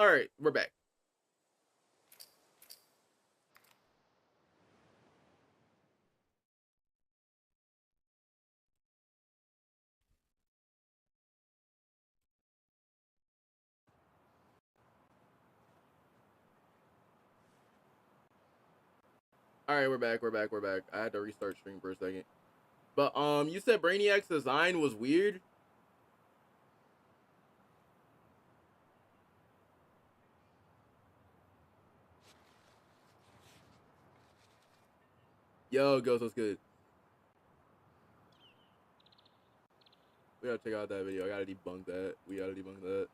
All right, we're back. All right, we're back. We're back. I had to restart stream for a second. But you said Brainiac's design was weird. Yo, Ghost, what's good? We gotta check out that video. I gotta debunk that. We gotta debunk that.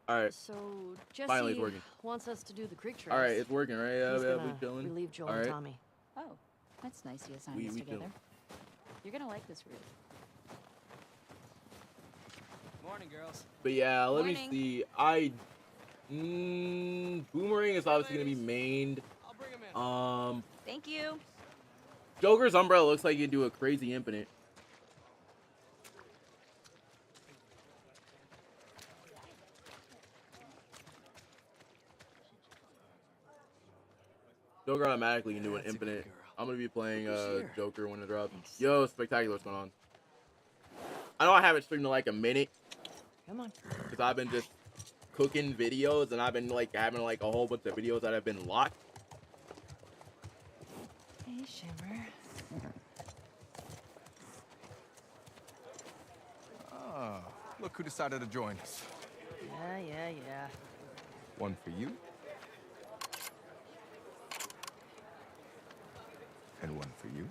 All right. So Finally, it's Jesse working. wants us to do the creek trails. All right, it's working, right? Yeah, He's we gonna chilling. relieve Joel All and right. Tommy. Oh, that's nice you assigned us together. Chilling. You're gonna like this route. Morning, girls. But yeah, let me Morning. see. Boomerang is obviously gonna be mained. I'll bring him in. Thank you. Joker's umbrella looks like you do a crazy infinite. Joker automatically can do an infinite. I'm gonna be playing Joker when it drops. Thanks. Yo, spectacular, what's going on? I know I haven't streamed in like a minute Come on. because I've been just cooking videos and I've been like having like a whole bunch of videos that have been locked. Hey, Shimmer. Ah, look who decided to join us. Yeah. One for you. And one for you.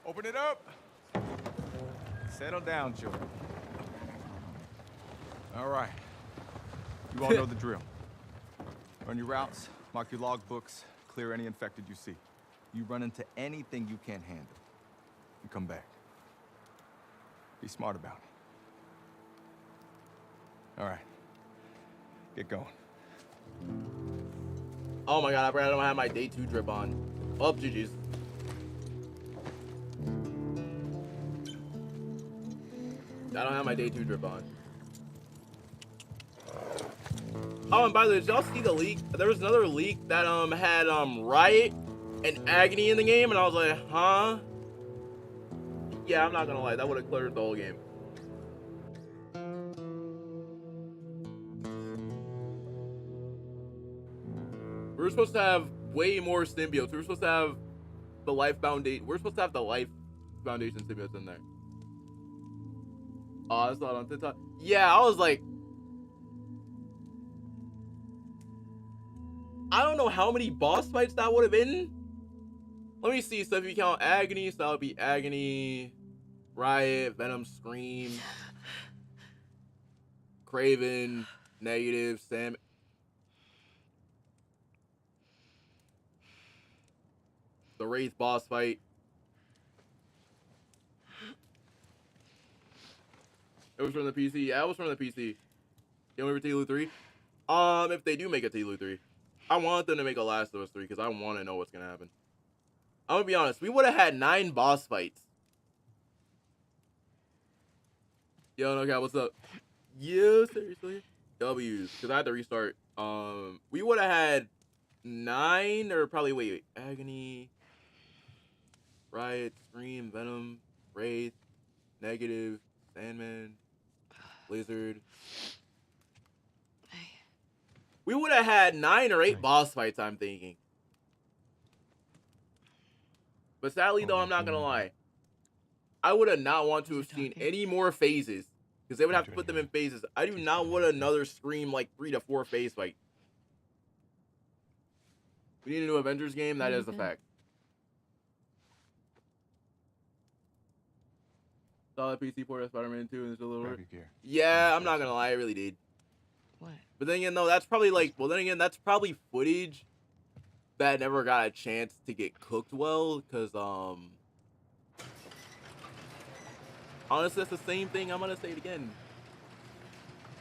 Open it up. Settle down, Joe. All right. You all know the drill. Run your routes, mark your logbooks, clear any infected you see. You run into anything you can't handle, you come back. Be smart about it. All right. Get going. Oh my god, I forgot I don't have my day 2 drip on. Oh, GG's. I don't have my day 2 drip on. Oh, and by the way, did y'all see the leak? There was another leak that had Riot and Agony in the game, and I was like, huh? Yeah, I'm not gonna lie, that would have cleared the whole game. We were supposed to have way more symbiotes. We were supposed to have the Life Foundation. We're supposed to have the Life Foundation symbiotes in there. Oh, I saw it on TikTok. Yeah, I was like, I don't know how many boss fights that would have been. Let me see. So if you count Agony, so that would be Agony, Riot, Venom, Scream, Craven, Negative, Sam. The Wraith boss fight. It was from the PC. Yeah, it was from the PC. Can we ever Telu 3? If they do make a Telu 3. I want them to make a Last of Us 3 because I want to know what's going to happen. I'm going to be honest. We would have had 9 boss fights. Yo, no cap, what's up? Yeah, seriously? W's. Because I had to restart. We would have had 9 or probably, wait. Agony, Riot, Scream, Venom, Wraith, Negative, Sandman, Blizzard. We would have had 9 or 8 boss fights, I'm thinking. But sadly, though, I'm not going to lie. I would have not want to have seen any more phases. Because they would have to put them in phases. I do not want another Scream, like, 3 to 4 phase fight. We need a new Avengers game. That is a fact. Saw the PC port of Spider-Man 2 and it's a little... Yeah, I'm not going to lie. I really did. What? But then again, no, that's probably like, well, then again, that's probably footage that never got a chance to get cooked well, because, honestly, that's the same thing. I'm going to say it again.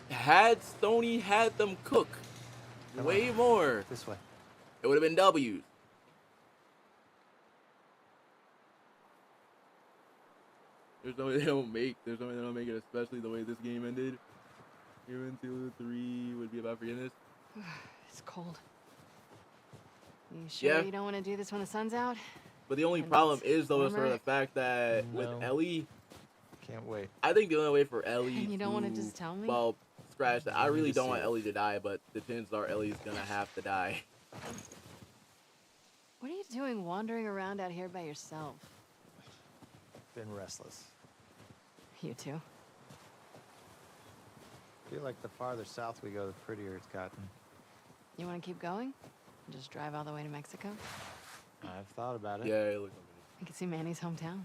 Had Sony had them cook way more. This way. It would have been W's. There's no way they don't make it, especially the way this game ended. Even 2-3 would be about forgiveness. It's cold. You sure Yeah. you don't want to do this when the sun's out? But the only And problem it's is though is for warmer. the fact that with No. Ellie, Can't wait. I think the only way for Ellie And you don't want to to, just tell me? well, scratch that. I You need really to don't see want it. Ellie to die, but the chances are Ellie's gonna have to die. What are you doing wandering around out here by yourself? Been restless. You too? Feel like the farther south we go, the prettier it's gotten. You want to keep going? Just drive all the way to Mexico? I've thought about it. Yeah, it looks You can see Manny's hometown.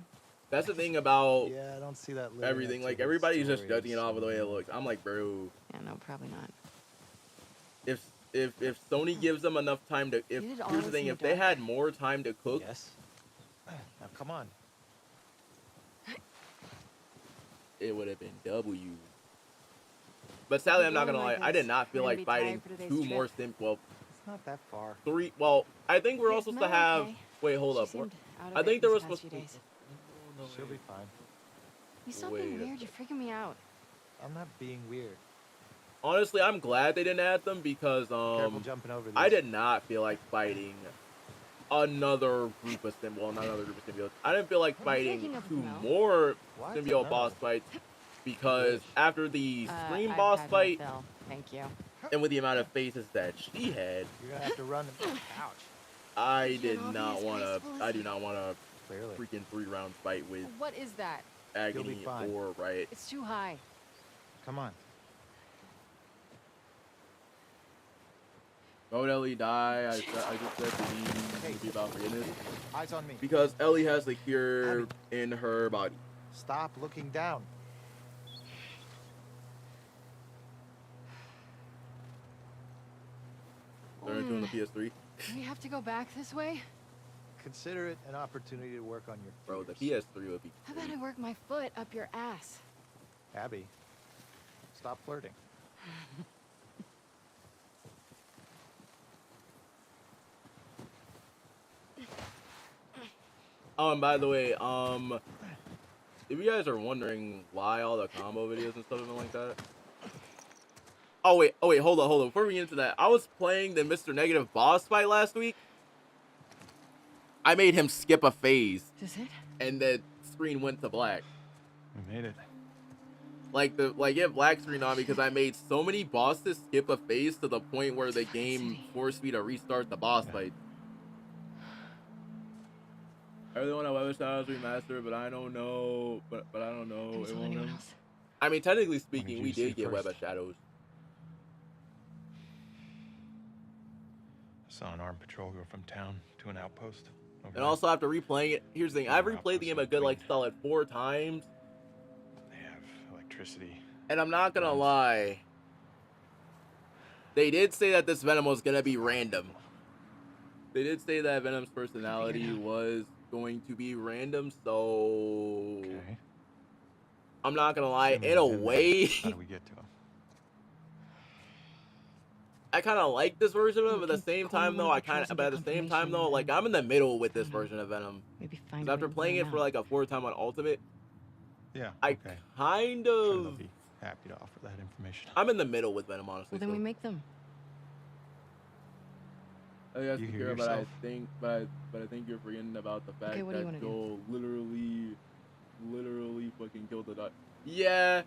that's the thing about Yeah, I don't see that. living everything. up Like to the everybody's just stories judging it off of the way it and- looks. I'm like, bro, Yeah, no, probably not. if Sony gives them enough time to, if You did all here's the this thing, in if the they dark? had more time to cook, Yes. Now come on. it would have been W. But sadly, I'm not going gonna lie, like I this, did not feel we're like gonna be tired fighting for today's 2 trip. more sim. Well, It's not that far. 3. Well, I think we're all Is supposed to Mel have. okay? Wait, hold She up. seemed out of I it think there these was past supposed few to. days. She'll be fine. You stop Wait being a weird. You're freaking me out. I'm not being weird. Honestly, I'm glad they didn't add them because Careful jumping over these. I did not feel like fighting another group of sim. Well, not another group of symbiotes. I didn't feel like I'm fighting thinking of 2 Mel. more What? symbiote No. boss fights because after the Scream I've boss had my fight fill. Thank you. and with the amount of faces that she had, You're gonna have to run. Ouch. I You did can't all be not as want to. graceful as I do me. not want a Clearly. freaking 3-round fight with What is that? Agony fine. or Riot. It's too high. Come on. Why would Ellie die? I just said to me to be about forgiveness Eyes on me. because Ellie has the cure in her body. Stop looking down. They're into on the PS3. Do we have to go back this way? Consider it an opportunity to work on your Bro, the fears. PS3 would be. How about I great. work my foot up your ass? Abby, stop flirting. Oh, and by the way, if you guys are wondering why all the combo videos and stuff have been like that. Oh wait, hold on. Before we get into that, I was playing the Mr. Negative boss fight last week. I made him skip a phase, Is it? and the screen went to black. We made it. It black screen on because I made so many bosses skip a phase to the point where the It's Vice game City. forced me to restart the boss fight. I really want to Web Shadows Remastered, but I don't know. But I don't know. Can you It tell won't. anyone else? I mean, technically did speaking, you we see did get Web first? of Shadows. I saw an armed patrol go from town to an outpost. And also after replaying it, here's the thing: I've replayed the game a good like solid 4 times, They have electricity. and I'm not gonna lie. They did say that this Venom was gonna be random. They did say that Venom's personality was going to be random, so Okay. I'm not gonna lie. Assuming In a he's in there, way, How do we get to him? I kind of like this version of him, but at the Looking same for time, though, one I of the trolls but at the and same get time, though, confirmation like and I'm in the middle with this I don't know. version of Venom. Maybe find 'Cause after a way to playing burn it for out. like a 4th time on Ultimate, Yeah. I okay. kind Sure, of they'll be happy to offer that information. I'm in the middle with Venom, honestly. Well, then we make them. Yes, You hear Kira, but yourself? I think you're forgetting about the fact Okay, what do you that wanna do? Joel literally fucking killed the doctor. Yeah,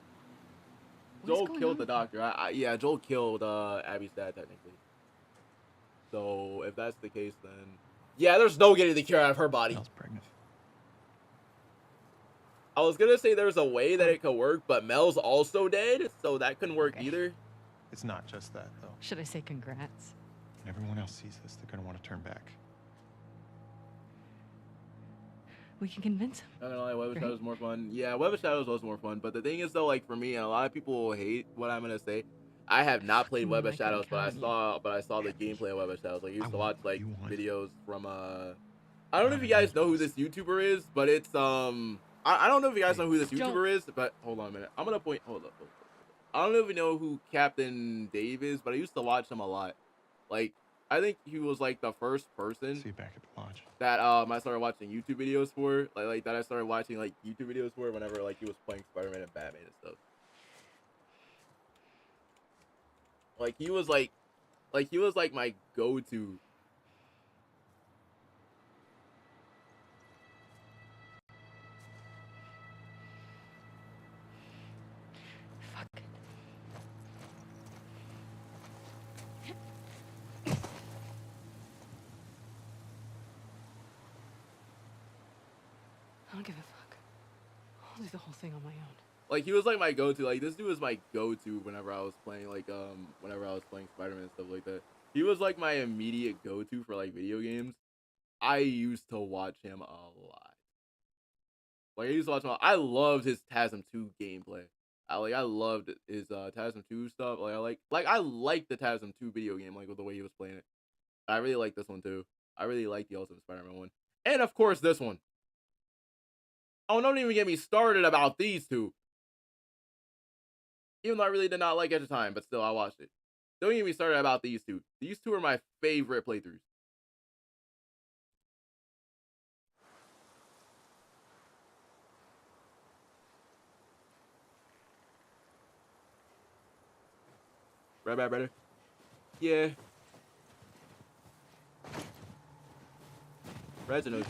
What is Joel going killed on the with him? doctor. Yeah, Joel killed Abby's dad technically. So if that's the case, then yeah, there's no getting the cure out of her body. Mel's pregnant. I was gonna say there's a way that it could work, but Mel's also dead, so that couldn't work Okay. either. It's not just that, though. Should I say congrats? When everyone else sees this, they're gonna want to turn back. We can convince him. Not gonna lie, Web of Right? Shadows was more fun. Yeah, Web of Shadows was more fun. But the thing is, though, like for me, and a lot of people will hate what I'm gonna say. I have not played Web of I couldn't Shadows, but I count saw the gameplay of Web of Shadows. Like I used I to want watch what like you want. videos from I don't know if you guys know who this YouTuber is, but it's I don't know if you guys know who this Don't. YouTuber is, but hold on a minute. I'm gonna point. Hold up. I don't know if you know who Captain Dave is, but I used to watch him a lot. Like, I think he was like the first person See you back at the lodge. that I started watching YouTube videos for. Like that I started watching like YouTube videos for whenever like he was playing Spider-Man and Batman and stuff. Like he was like my go-to. Fuck. I don't give a fuck. I'll do the whole thing on my own. Like he was like my go-to. Like this dude was my go-to whenever I was playing whenever I was playing Spider-Man and stuff like that. He was like my immediate go-to for like video games. I used to watch him a lot. Like I used to watch him. I loved his TASM 2 gameplay. I loved his TASM 2 stuff. I like the TASM 2 video game, like with the way he was playing it. I really like this one too. I really like the Ultimate Spider-Man one. And of course this one. Oh, don't even get me started about these two. Even though I really did not like it at the time, but still I watched it. Don't get me started about these two. These two are my favorite playthroughs. Right back, brother. Yeah. Red's an OG.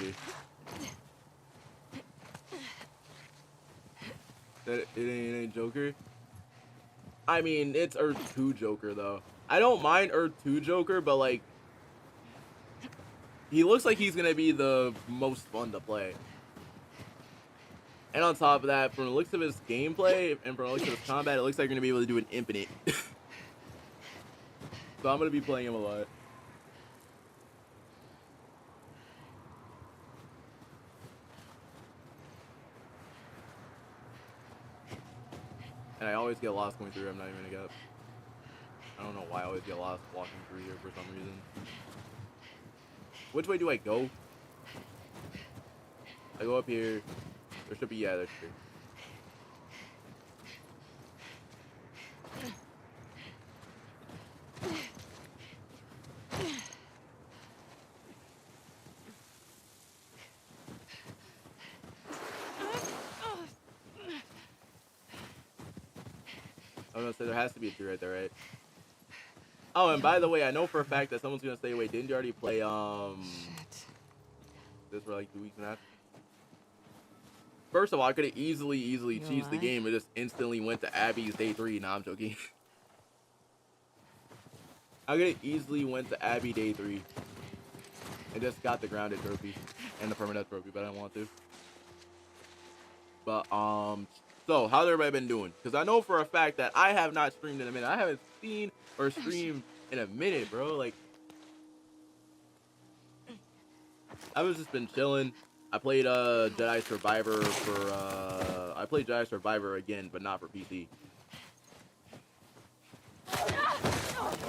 That it ain't Joker. I mean, it's Earth 2 Joker though. I don't mind Earth 2 Joker, but like, he looks like he's gonna be the most fun to play. And on top of that, from the looks of his gameplay and from the looks of his combat, it looks like you're gonna be able to do an infinite. So I'm gonna be playing him a lot. And I always get lost going through. I'm not even gonna get. I don't know why I always get lost walking through here for some reason. Which way do I go? I go up here. There should be, yeah, there's here. I was gonna say there has to be a tree right there, right? Oh, and by the way, I know for a fact that someone's gonna say, wait, didn't you already play Shit. this for like 2 weeks and a half? First of all, I could have easily You cheesed the alive? game and just instantly went to Abby's day 3. Nah, I'm joking. I could have easily went to Abby day 3 and just got the grounded trophy and the permanent trophy, but I didn't want to. But so how's everybody been doing? Because I know for a fact that I have not streamed in a minute. I haven't seen or streamed in a minute, bro. Like, I've just been chilling. I played Jedi Survivor for I played Jedi Survivor again, but not for PC.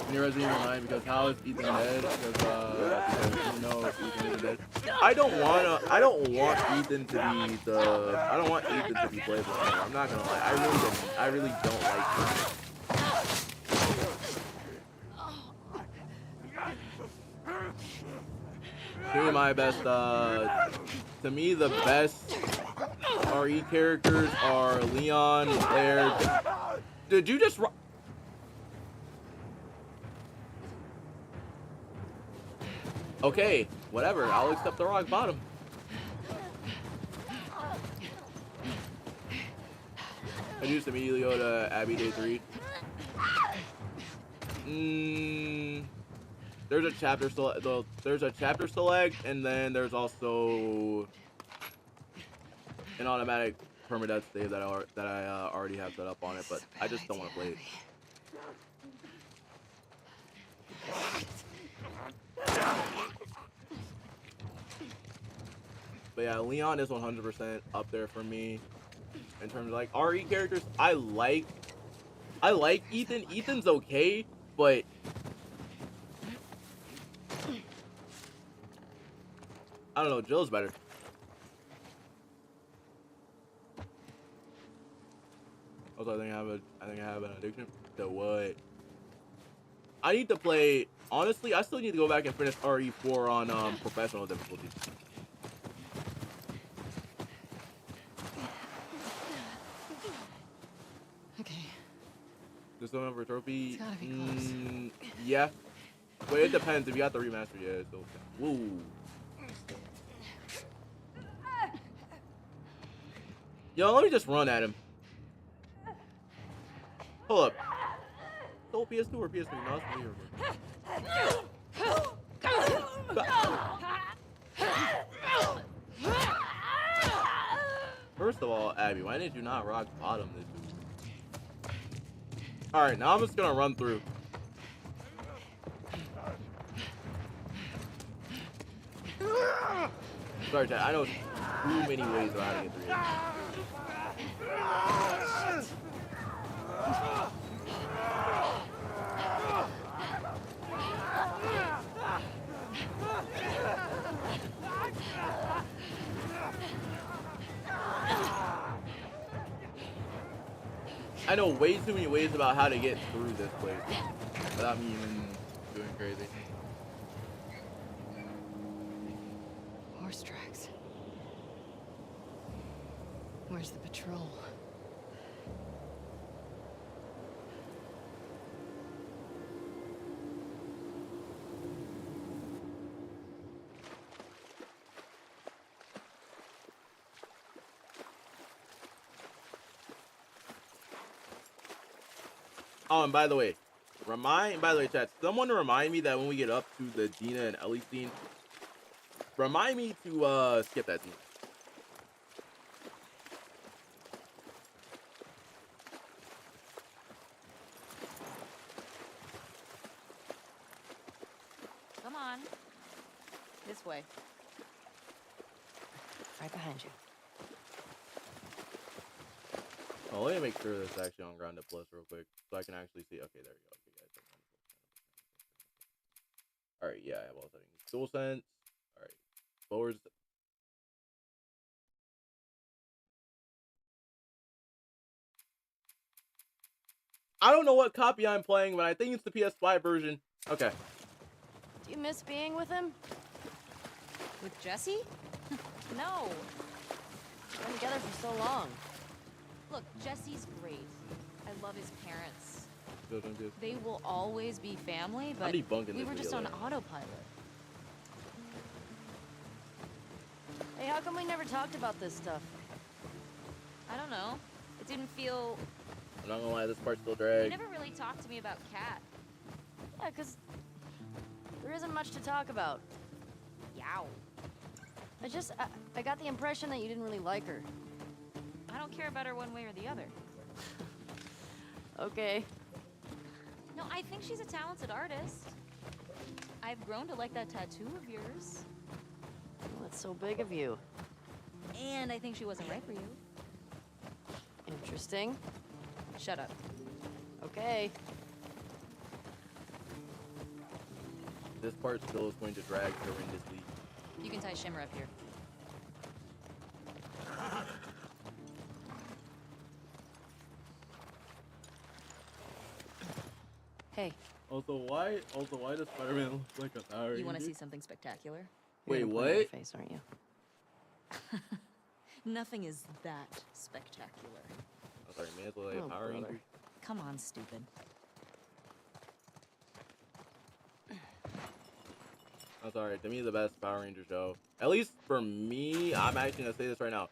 And you're Resident Evil 9 because how is Ethan dead? Because you know Ethan is dead. I don't want Ethan to be I don't want Ethan to be playable anymore. I'm not gonna lie. I really don't like him. To me, the best RE characters are Leon, Claire. Did you just? Okay, whatever. I'll accept the rock bottom. I just immediately go to Abby Day 3. There's a chapter select. There's a chapter select, and then there's also an automatic permadeath save that I already have set up on it, but I just don't want to play it. But yeah, Leon is 100% up there for me in terms of like RE characters. I like Ethan. Ethan's okay, but I don't know. Jill's better. Also, I think I have an addiction to what? I need to play Honestly, I still need to go back and finish RE4 on professional difficulty. Okay. Just one for trophy. It's gotta be close. Yeah. But it depends. If you got the remaster, yeah. So, woo. Yo, let me just run at him. Hold up. So PS2 or PS3? No, it's me. First of all, Abby, why did you not rock bottom this dude? Alright, now I'm just gonna run through. Sorry, Chad. I know too many ways of how to get through it. I know way too many ways about how to get through this place without me even doing crazy. Horse tracks. Where's the patrol? Oh, and by the way, chat, someone remind me that when we get up to the Dina and Ellie scene, remind me to skip that scene. Come on. This way. Right behind you. Oh, let me make sure this is actually on Grounded Plus real quick, so I can actually see. Okay, there we go. Okay, guys. All right, yeah, I have all settings. Dual sense. All right, lowers. I don't know what copy I'm playing, but I think it's the PS5 version. Okay. Do you miss being with him? With Jesse? No. We've been together for so long. Look, Jesse's great. I love his parents. Good, I'm good. They will always be family, but debunking we this were just video, on autopilot. Hey, how come we never talked about this stuff? I don't know. It didn't feel... I'm not gonna lie, this part still You drags. never really talked to me about Kat. Yeah, 'cause there isn't much to talk about. Yow. I got the impression that you didn't really like her. I don't care about her one way or the other. Okay. No, I think she's a talented artist. I've grown to like that tattoo of yours. Well, that's so big of you. And I think she wasn't right for you. Interesting. Shut up. Okay. This part still is going to drag horrendously. You can tie Shimmer up here. Hey. Also, why does Spider-Man look like a Power You want to Ranger? see something spectacular? Wait, You're gonna put it in what? your face, aren't you? Nothing is that spectacular. I'm sorry, man, it's like a Oh, Power brother. Ranger. Come on, stupid. I'm sorry, to me, the best Power Ranger show. At least for me, I'm actually gonna say this right now.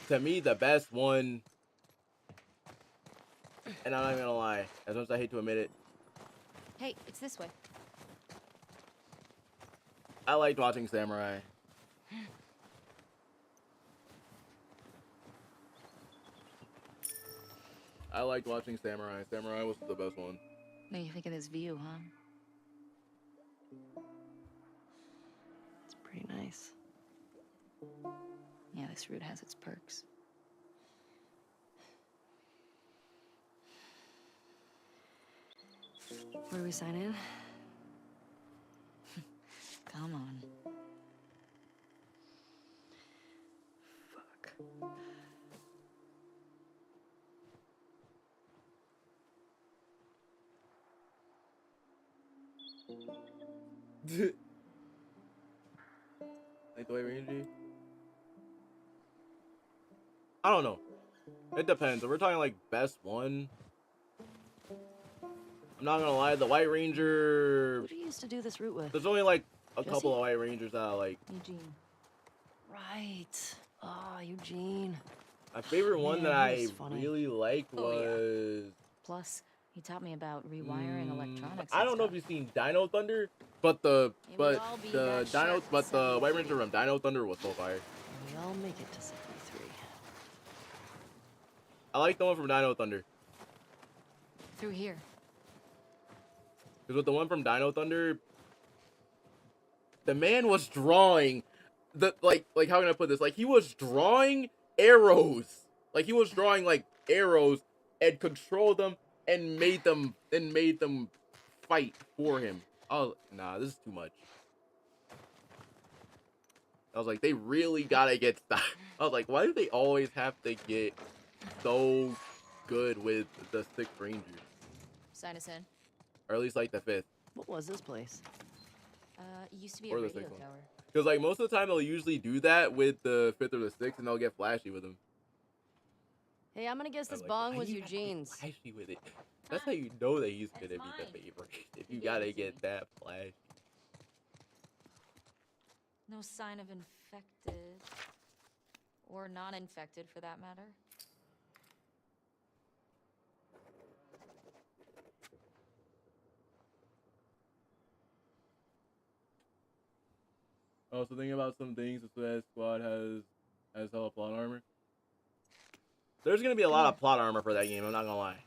To me, the best one, and I'm not even gonna lie, as much as I hate to admit it, Hey, it's this way. I liked watching Samurai. I liked watching Samurai. Samurai was the best one. What do you think of this view, huh? It's pretty nice. Yeah, this route has its perks. Where do we sign in? Come on. Fuck. Like the White Ranger? I don't know. It depends. If we're talking like best one, I'm not gonna lie, the White Ranger. Who do you used to do this route with? There's only like a Jesse? couple of White Rangers that I like. Eugene. Right. Ah, Eugene. My favorite one Man, that he I was funny. really liked Oh, yeah. was. Plus, he taught me about rewiring electronics. I and don't know if stuff. you've seen Dino Thunder, but the It would but all be the that Dino shark but the Giuseppe White did. Ranger from Dino Thunder was so fire. We all make it to 73. I like the one from Dino Thunder Through here. because with the one from Dino Thunder, the man was drawing the like how can I put this? Like he was drawing arrows, like he was drawing like arrows and controlled them and made them fight for him. Oh nah, this is too much. I was like, they really gotta get stopped. I was like, why do they always have to get so good with the Sixth Ranger? Sign us in. Or at least like the fifth. What was this place? It used to be Or a the radio sixth one. tower. Because like most of the time they'll usually do that with the fifth or the sixth and they'll get flashy with them. Hey, I'm gonna guess I this like, bong why was do you have to get Eugene's. flashy with it. That's how you know that he's gonna That's be the mine. favorite. If You you gave gotta it to get me. that flash. No sign of infected. Or non-infected, for that matter. Also thinking about some things the Suicide Squad has hella plot armor. There's gonna be a lot of plot armor for that game, I'm not gonna lie.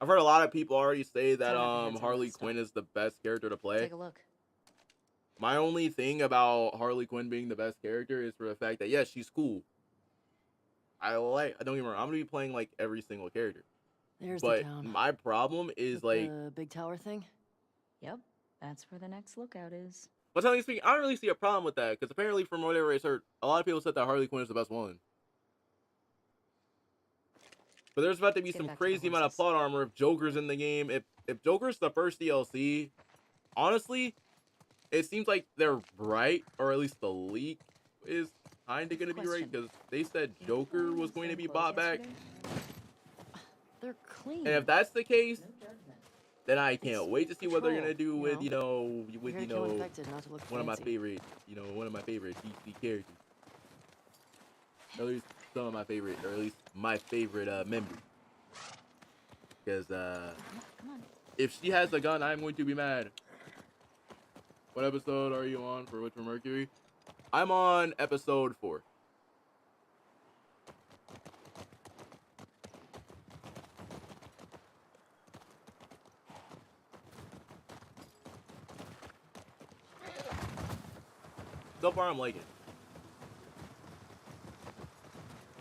I've heard a lot of people already say that Don't have to answer Harley that Quinn is the best character to play. Take a look. My only thing about Harley Quinn being the best character is for the fact that yes, she's cool. Don't get me wrong, I'm gonna be playing like every single character. There's But the town. my problem is With like the big tower thing. Yep, that's where the next lookout is. but telling you speaking, I don't really see a problem with that, because apparently from whatever I heard, a lot of people said that Harley Quinn is the best one. But there's about to be Let's get some back to the crazy amount of horses. plot armor if Joker's in the game. If Joker's the first DLC, honestly, it seems like they're right, or at least the leak is kind of going to be right, Question. because they said You Joker wearing was the going to same be clothes bought back. yesterday? They're clean. And if that's the case, No judgment. then I can't It's wait to see what they're control, gonna do you with know? with You're gonna kill infected, not to look one of my fancy. favorite DC characters, or at least some of my favorite, or at least my favorite member. Because Come on. if she has a gun, I'm going to be mad. What episode are you on for Witcher Mercury? I'm on episode 4. So far, I'm liking it.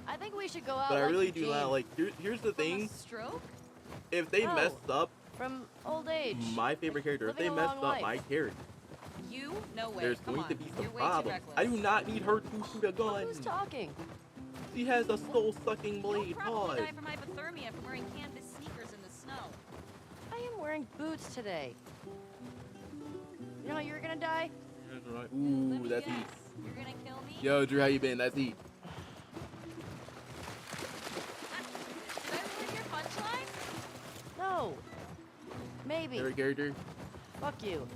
I think we should go out But I like really do Eugene. not like. Here's the From a thing: stroke? if they No. mess up From old age. my favorite character, if Living they a mess long up life. my character, You? No way. there's Come going on. to be some You're way too problems. reckless. I do not need her to shoot a gun. Who's talking? She has a soul-sucking blade. You'll probably Pause. die from hypothermia from wearing canvas sneakers in the snow. I am wearing boots today. You know how you're gonna die? That's right. Let Ooh, me that's guess. heat. You're gonna kill me? Yo, Drew, how you been? That's heat. Did I ruin your punchline? No. Maybe. Favorite character? Fuck you.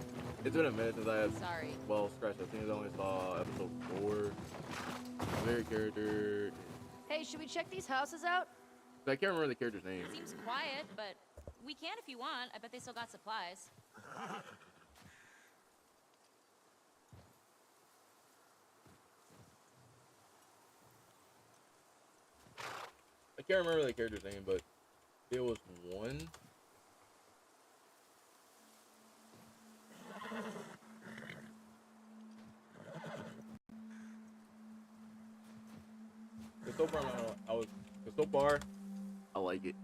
It's been a minute since I have, Sorry. well, scratch. I think I only saw episode 4. Favorite character. Hey, should we check these houses out? I can't remember the character's name. Seems quiet, but we can if you want. I bet they still got supplies. I can't remember the character's name, but it was one. But so far, so far, I like it.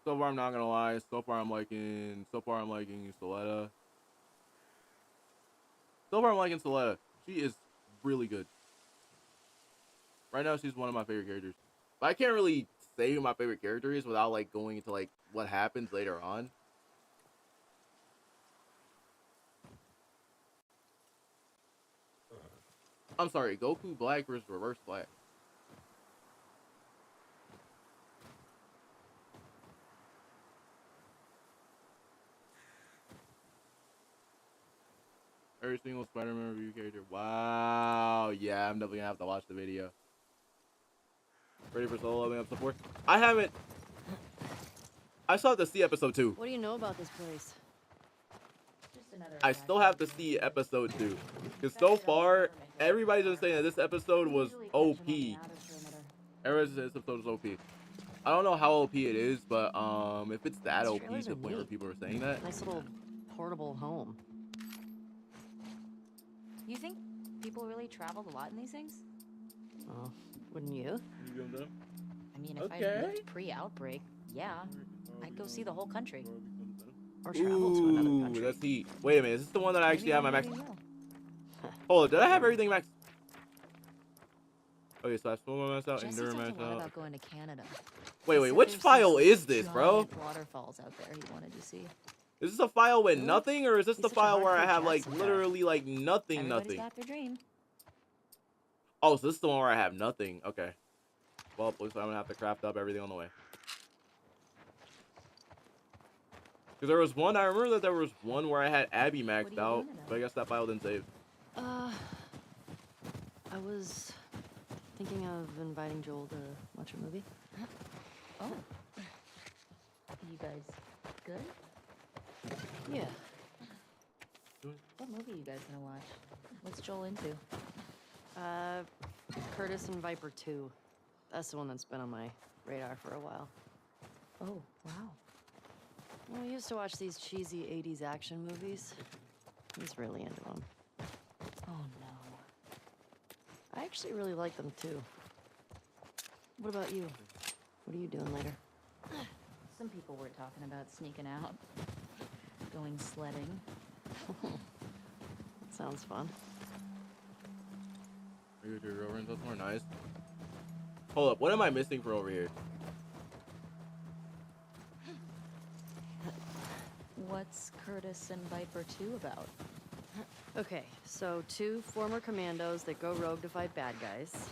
So far, I'm not gonna lie. So far, I'm liking Soletta. So far, I'm liking Soletta. She is really good. Right now, she's one of my favorite characters. But I can't really say who my favorite character is without like going into like what happens later on. I'm sorry, Goku Black versus Reverse Black. Every single Spider-Man review character. Wow. Yeah, I'm definitely gonna have to watch the video. Ready for solo leveling up support? I haven't. I still have to see episode 2. What do you know about this place? I still have to see episode 2. Because so far, everybody's been saying that this episode was OP. Everybody says this episode is OP. I don't know how OP it is, but if it's that OP to the point where people are saying that. Nice little portable home. You think people really traveled a lot in these things? Oh, wouldn't you? I mean, if I lived pre-outbreak, yeah, I'd go see the whole country. Or travel to another Ooh, country. that's heat. Wait a minute, is this the one that I actually Maybe have my one max? day we will. Hold on, did I have everything max? Okay, so I swim max out, Jesse endure talked max a lot out. about going to Canada. Wait, He said which there's file these is this, bro? giant waterfalls out there he wanted to see. Is this a file with Really? nothing, or is this He's the such a file where I hardcore have like Jackson guy. literally like nothing, Everybody's got their dream. Oh, so this is the one where I have nothing. Okay. Well, looks like I'm gonna have to craft up everything on the way. Because there was one, I remember that there was one where I had Abby maxed out, but I guess that file didn't save. I was thinking of inviting Joel to watch a movie. Oh. You guys good? Yeah. What movie are you guys gonna watch? What's Joel into? Curtis and Viper 2. That's the one that's been on my radar for a while. Oh, wow. Well, we used to watch these cheesy 80s action movies. He's really into them. Oh, no. I actually really like them, too. What about you? What are you doing later? Some people were talking about sneaking out. Going sledding. That sounds fun. That's more nice. Hold up, what am I missing for over here? What's Curtis and Viper 2 about? Okay, so 2 former commandos that go rogue to fight bad guys.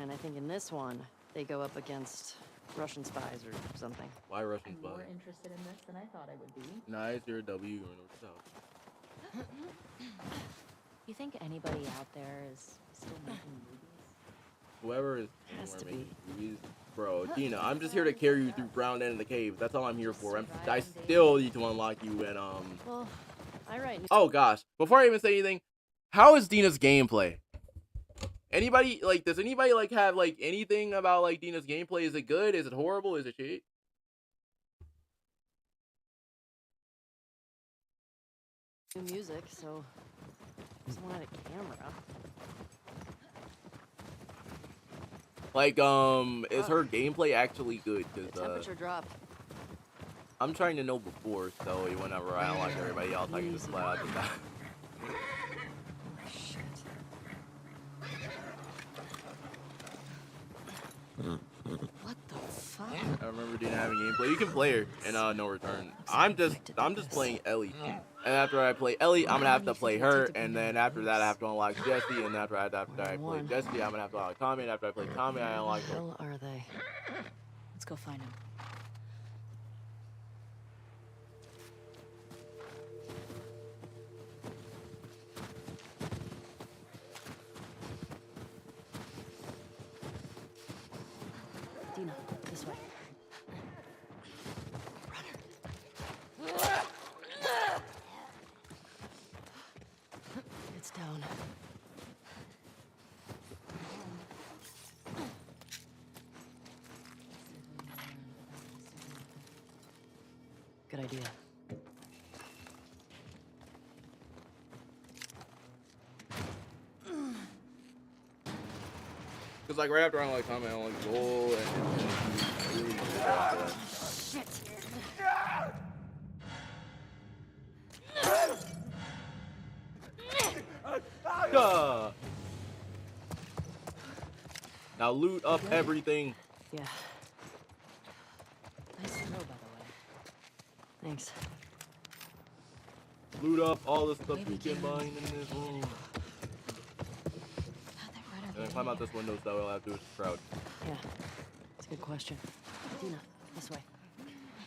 And I think in this one, they go up against Russian spies or something. Why Russian I'm spy? more interested in this than I thought I would be. Nice, you're a W, you're in North South. You think anybody out there is still making movies? Whoever is Has to making movies. Bro, Dina, I'm just here to carry you through ground and in the cave. That's all I'm here for. I still need to unlock you and Well, I write. Oh gosh, before I even say anything, how is Dina's gameplay? Anybody like? Does anybody like have like anything about like Dina's gameplay? Is it good? Is it horrible? Is it shit? New music, so someone had a camera. Like, is her gameplay actually good? The Cause temperature dropped. I'm trying to know before, so whenever I unlock everybody else, I can just flat out do that. What the fuck? I remember Dina having gameplay. You can play her in No Return. I'm just playing Ellie. And after I play Ellie, I'm gonna have to play her, and then after that I have to unlock Jesse, and after I play Jesse, I'm gonna have to unlock Tommy, and after I play Tommy, I unlock Where the hell are they? Let's go find him. Dina, this way. It's down. Good idea. Cause like right after I unlock Tommy, I unlock Joel, and really Shit. Duh. Now loot up everything. Yeah. Nice throw, by the way. Thanks. Loot up all the stuff Maybe you can can- find in this room. How'd that runner And then get climb in out this here? window so I'll have to do this crowd. Yeah. That's a good question. Dina, this way.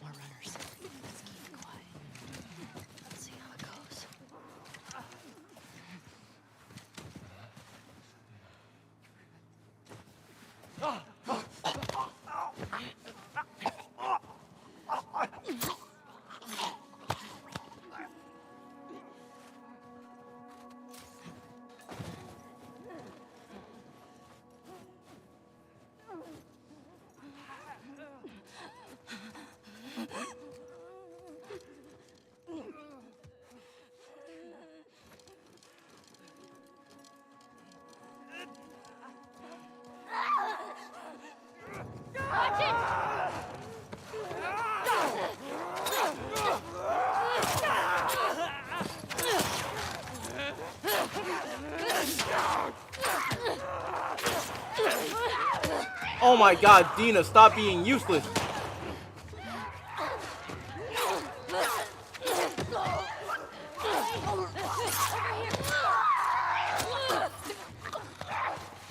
More runners. Let's keep it quiet. Let's see how it goes. Oh my god, Dina, stop being useless.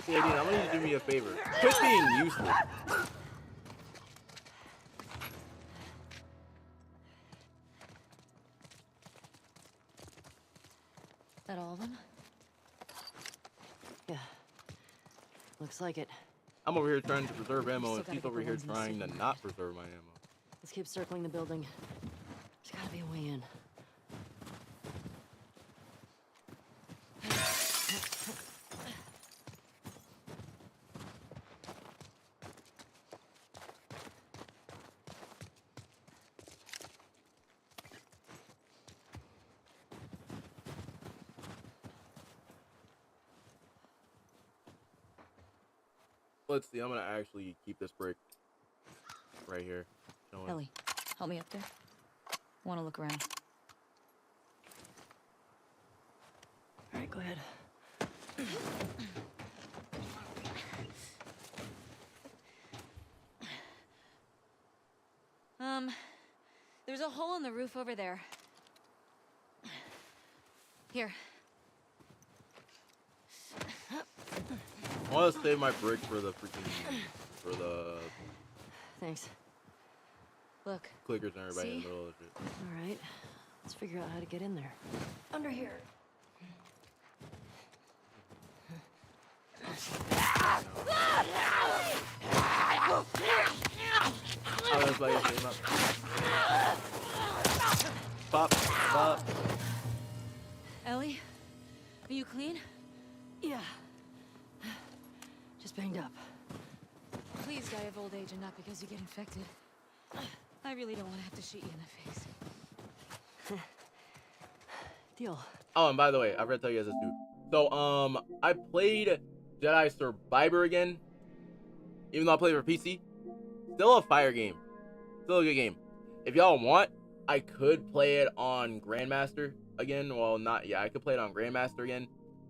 Yeah, Dina, I'm gonna need you to do me a favor. Quit being useless. That all of them? Yeah. Looks like it. I'm over here trying to preserve ammo, Still and gotta she's get over the here ones in the trying to safe. not preserve my ammo. Let's keep circling the building. There's gotta be a way in. Let's see, I'm gonna actually keep this brick right here. Showing. Ellie, help me up there. Want to look around. All right, go ahead. There's a hole in the roof over there. Here. I want to save my brick for the freaking Thanks. Look. clickers and everybody in See? the middle of the shit. All right. Let's figure out how to get in there. Under here. Oh, that's why you came up. Pop, pop. Ellie, are you clean? Yeah. Just banged up. Please die of old age and not because you get infected. I really don't want to have to shoot you in the face. Deal. Oh, and by the way, I forgot to tell you guys this too. So, I played Jedi Survivor again. Even though I played for PC. Still a fire game. Still a good game. If y'all want, I could play it on Grandmaster again. Well, not, yeah, I could play it on Grandmaster again.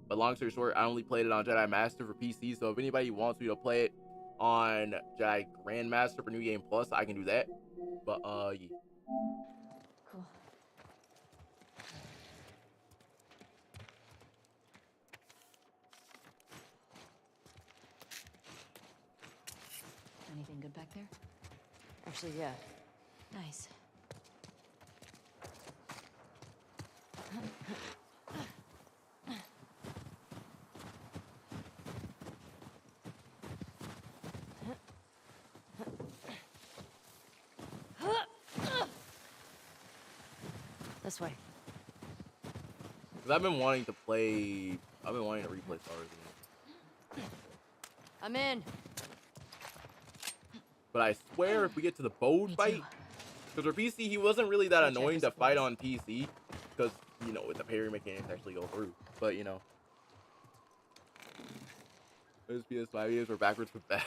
But long story short, I only played it on Jedi Master for PC. So if anybody wants me to play it on Jedi Grandmaster for New Game Plus, I can do that. But, yeah. Cool. Anything good back there? Actually, yeah. Nice. This way. Because I've been wanting to replay Star Wars again. I'm in. But I swear if we get to the bow Me fight, too. because for PC, he wasn't really that Go check annoying for to fight supplies. on PC. Because, you know, with the parry mechanics actually go through. But, you know. Those PS5 games were backwards with that.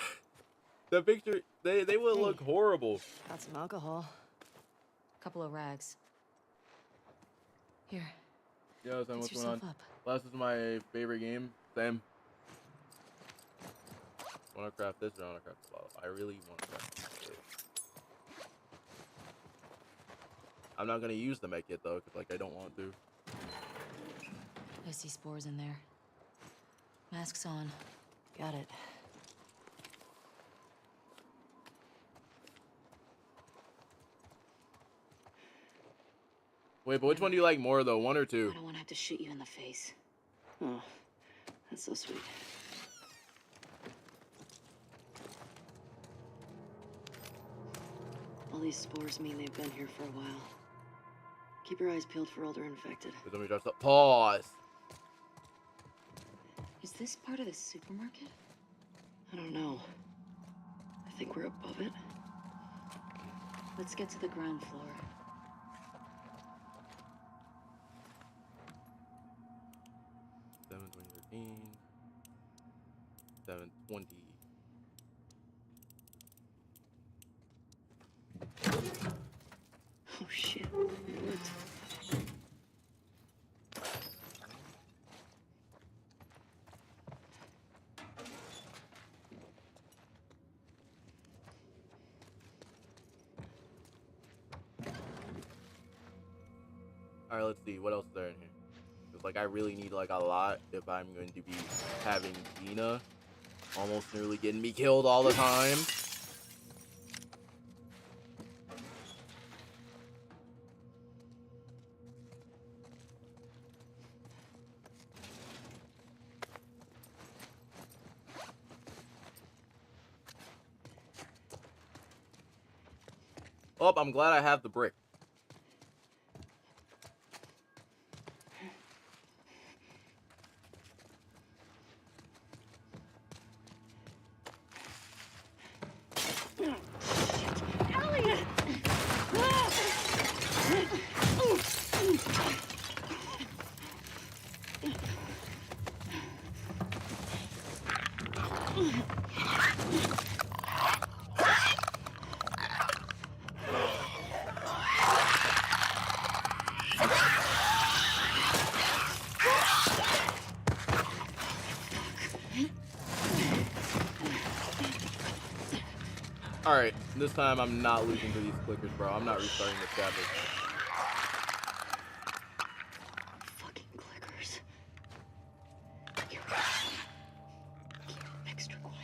The picture, they would Hey. look horrible. Got some alcohol. Couple of rags. Here. Yo, Sam, what's Fix going on? yourself up. Last is my favorite game. Same. Want to craft this or I want to craft the bottle? I really want to craft this. I'm not going to use the mech kit though, because like I don't want to. I see spores in there. Masks on. Got it. Wait, but which one do you like more though? 1 or 2? I don't want to have to shoot you in the face. Oh, that's so sweet. All these spores mean they've been here for a while. Keep your eyes peeled for older infected. Let me just pause. Is this part of the supermarket? I don't know. I think we're above it. Let's get to the ground floor. 7/2013. 7/20. Oh shit. What? Alright, let's see. What else is there in here? Because, like, I really need, like, a lot if I'm going to be having Dina almost nearly getting me killed all the time. Oh, I'm glad I have the brick. Alright, this time I'm not losing to these clickers, bro. I'm not restarting this chapter. Fucking clickers. Keep extra quiet.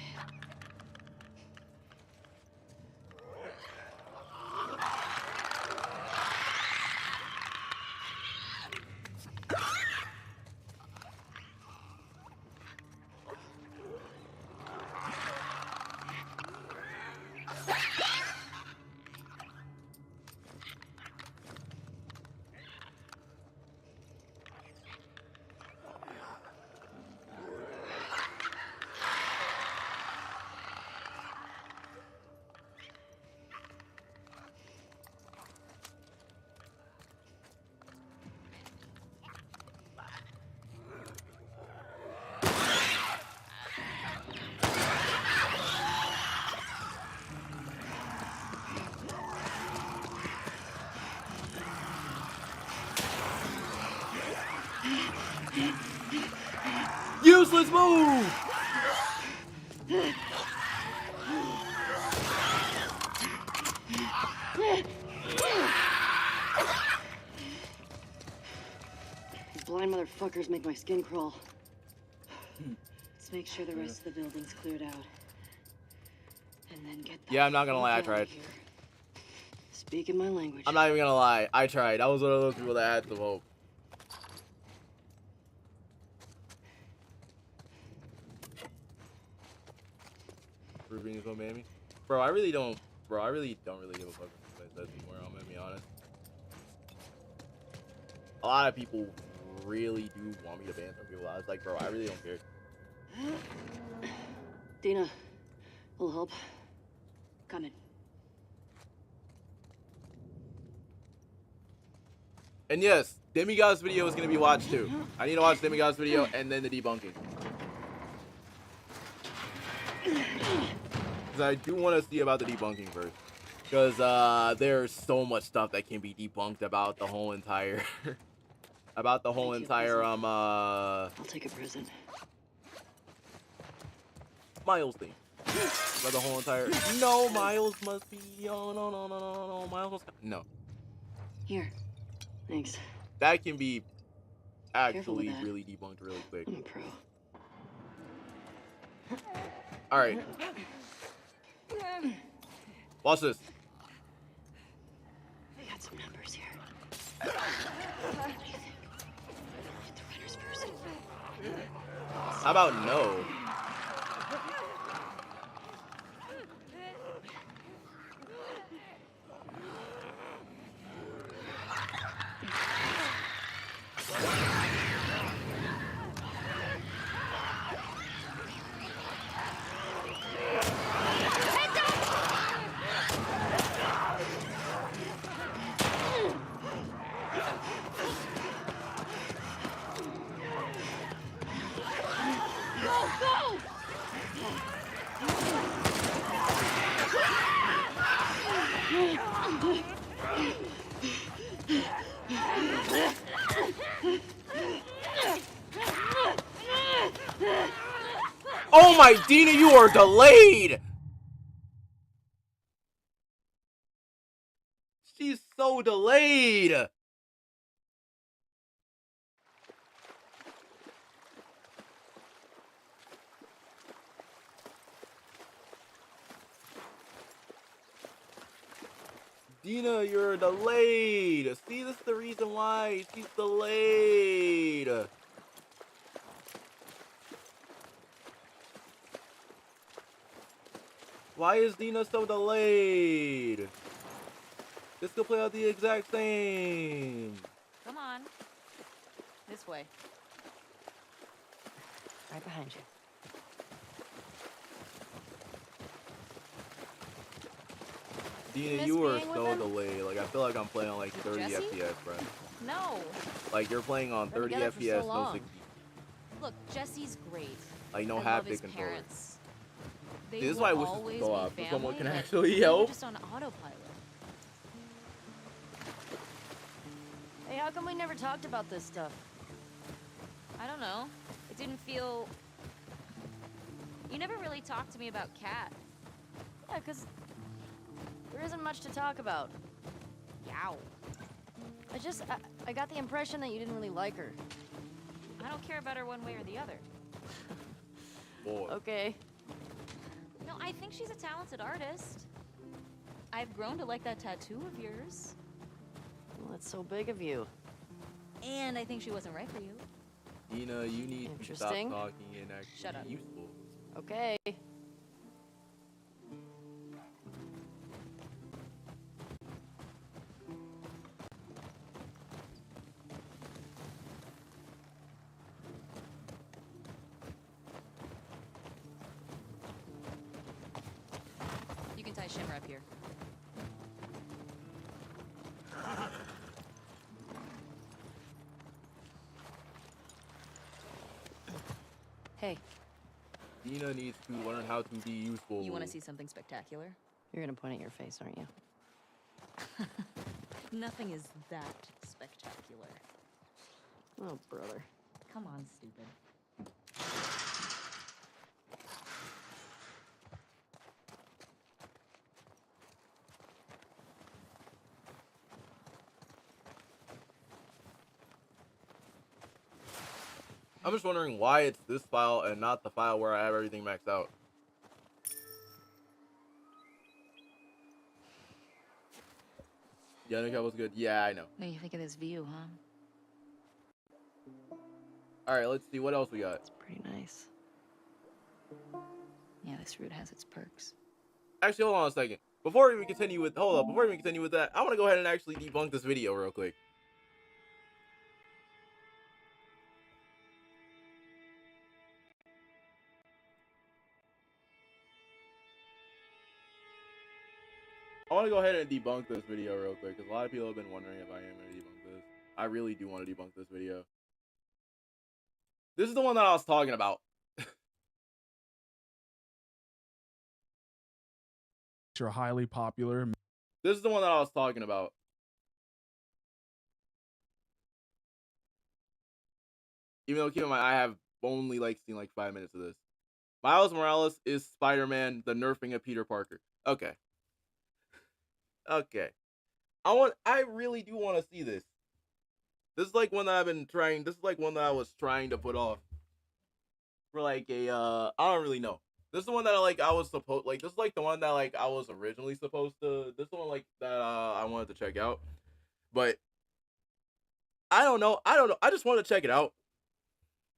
Useless move! These blind motherfuckers make my skin crawl. Let's make sure the rest of the building's cleared out. And then get the Yeah, I'm not gonna lie, I fuck outta tried. here. Speaking my language. I'm not even gonna lie, I tried. I was one of those people that had some hope. Proving is on Mammy. Bro, I really don't give a fuck what it says anymore, I'm gonna be honest. A lot of people really do want me to ban some people. I was like, bro, I really don't care. Dina, a little help. Coming. And yes, Demigod's video is gonna be watched too. I need to watch Demigod's video and then the debunking. Because I do want to see about the debunking first. Because there's so much stuff that can be debunked about the whole entire about the whole Thank you, entire present. I'll take a present. Miles thing. About the whole entire. No, Miles must be. Oh no, Miles must. No. Here. Thanks. That can be Careful with actually that. really debunked really quick. I'm a pro. All right. Watch this. I got some numbers here. What do you think? Get the runners first. How about no? Oh my, Dina, you are delayed! She's so delayed! Dina, you're delayed! See, this is the reason why she's delayed! Why is Dina so delayed? This could play out the exact same. Come on. This way. Right behind you. Dina, miss you are being with so him? delayed. Like, I feel like I'm playing on like 30 Jesse? FPS, bro. No. Like, you're playing on Been 30 together for so FPS, no long. 60. Look, Jesse's great. Like, no I love haptic his controller. parents. They See, this is will why I wish this always would go be off, so someone family, can but actually they were help. just on autopilot. Hey, how come we never talked about this stuff? I don't know. It didn't feel... You never really talked to me about Kat. Yeah, 'cause there isn't much to talk about. Yow. I got the impression that you didn't really like her. I don't care about her one way or the other. Boy. Okay. No, I think she's a talented artist. I've grown to like that tattoo of yours. Well, that's so big of you. And I think she wasn't right for you. Dina, you need to stop Interesting. talking and actually Shut up. be useful. Okay. You can tie Shimmer up here. Hey, Dina needs to learn how to be useful. You want to see something spectacular? you're gonna point at your face, aren't you? Nothing is that spectacular. Oh, brother. Come on, stupid. I'm just wondering why it's this file and not the file where I have everything maxed out. Yeah, that was good. Yeah, I know. What do you think of this view, huh? Alright, let's see what else we got. It's pretty nice. Yeah, this route has its perks. Actually, hold on a second. Before we even continue with that, I want to go ahead and actually debunk this video real quick. I want to go ahead and debunk this video real quick because a lot of people have been wondering if I am going to debunk this. I really do want to debunk this video. This is the one that I was talking about. Are highly popular. This is the one that I was talking about. Even though keep in mind I have only like seen like 5 minutes of this. Miles Morales is Spider-Man, the nerfing of Peter Parker. Okay. Okay. I really do want to see this. This is like one that I've been trying. This is like one that I was trying to put off for like a I don't really know. This is the one that I was supposed like. This is like the one that like I was originally supposed to. This is the one like that I wanted to check out, but I don't know. I just want to check it out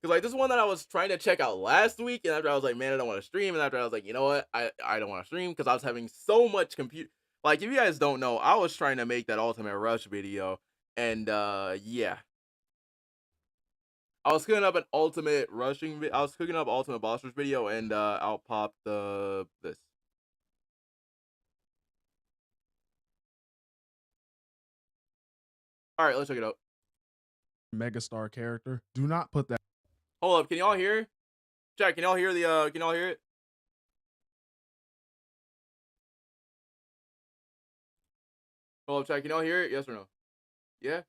because like this is one that I was trying to check out last week, and after I was like, man, I don't want to stream, and after I was like, you know what, I don't want to stream because I was having so much compute. Like if you guys don't know, I was trying to make that Ultimate Rush video, and yeah. I was cooking up an ultimate rushing. I was cooking up ultimate boss rush video, and I'll pop this. All right, let's check it out. Megastar character. Do not put that. Hold up, can y'all hear? Jack, can y'all hear the? Can y'all hear it? Hold up, Jack, can y'all hear it? Yes or no? Yeah.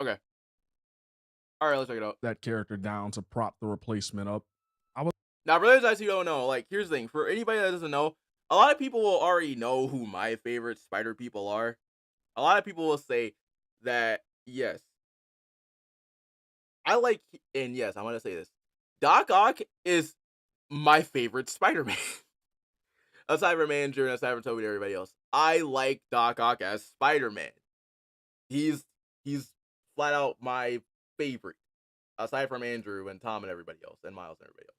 Okay. All right, let's check it out. That character down to prop the replacement up. Now, for those guys who don't know, like, here's the thing. For anybody that doesn't know, a lot of people will already know who my favorite spider people are. A lot of people will say that, yes. And yes, I'm going to say this. Doc Ock is my favorite Spider-Man. Aside from Andrew and aside from Toby and everybody else. I like Doc Ock as Spider-Man. He's flat out my favorite. Aside from Andrew and Tom and everybody else, and Miles and everybody else.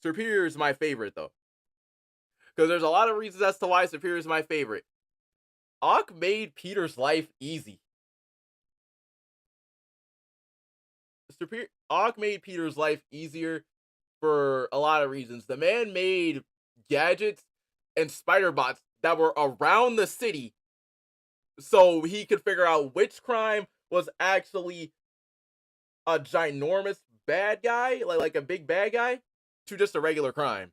Superior is my favorite, though. Because there's a lot of reasons as to why Superior is my favorite. Ock made Peter's life easy. Ock made Peter's life easier for a lot of reasons. The man made gadgets and spider bots that were around the city so he could figure out which crime was actually a ginormous bad guy, like a big bad guy, to just a regular crime.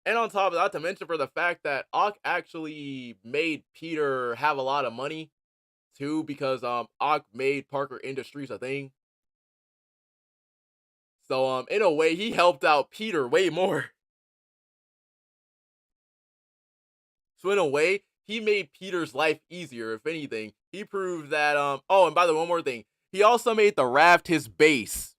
And on top of that, not to mention for the fact that Ock actually made Peter have a lot of money too, because Ock made Parker Industries a thing. So in a way, he helped out Peter way more. So in a way, he made Peter's life easier. If anything, he proved that oh, and by the way, one more thing, he also made the raft his base.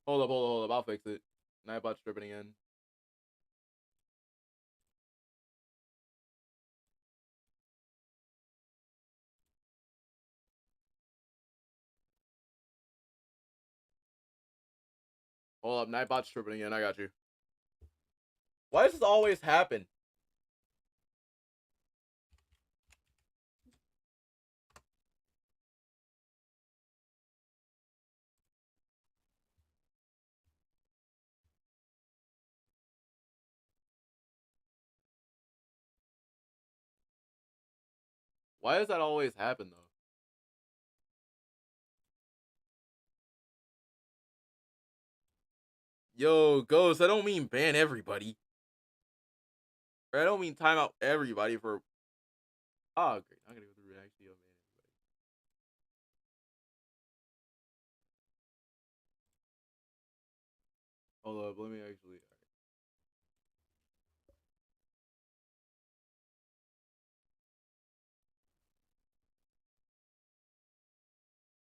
Hold up, I'll fix it. Nightbot stripping again. Hold up, Nightbot stripping again, I got you. Why does this always happen? Why does that always happen, though? Yo, Ghost, I don't mean ban everybody. Or I don't mean time out everybody for... Oh, great. I'm gonna go through and actually ban everybody. Hold up, let me actually...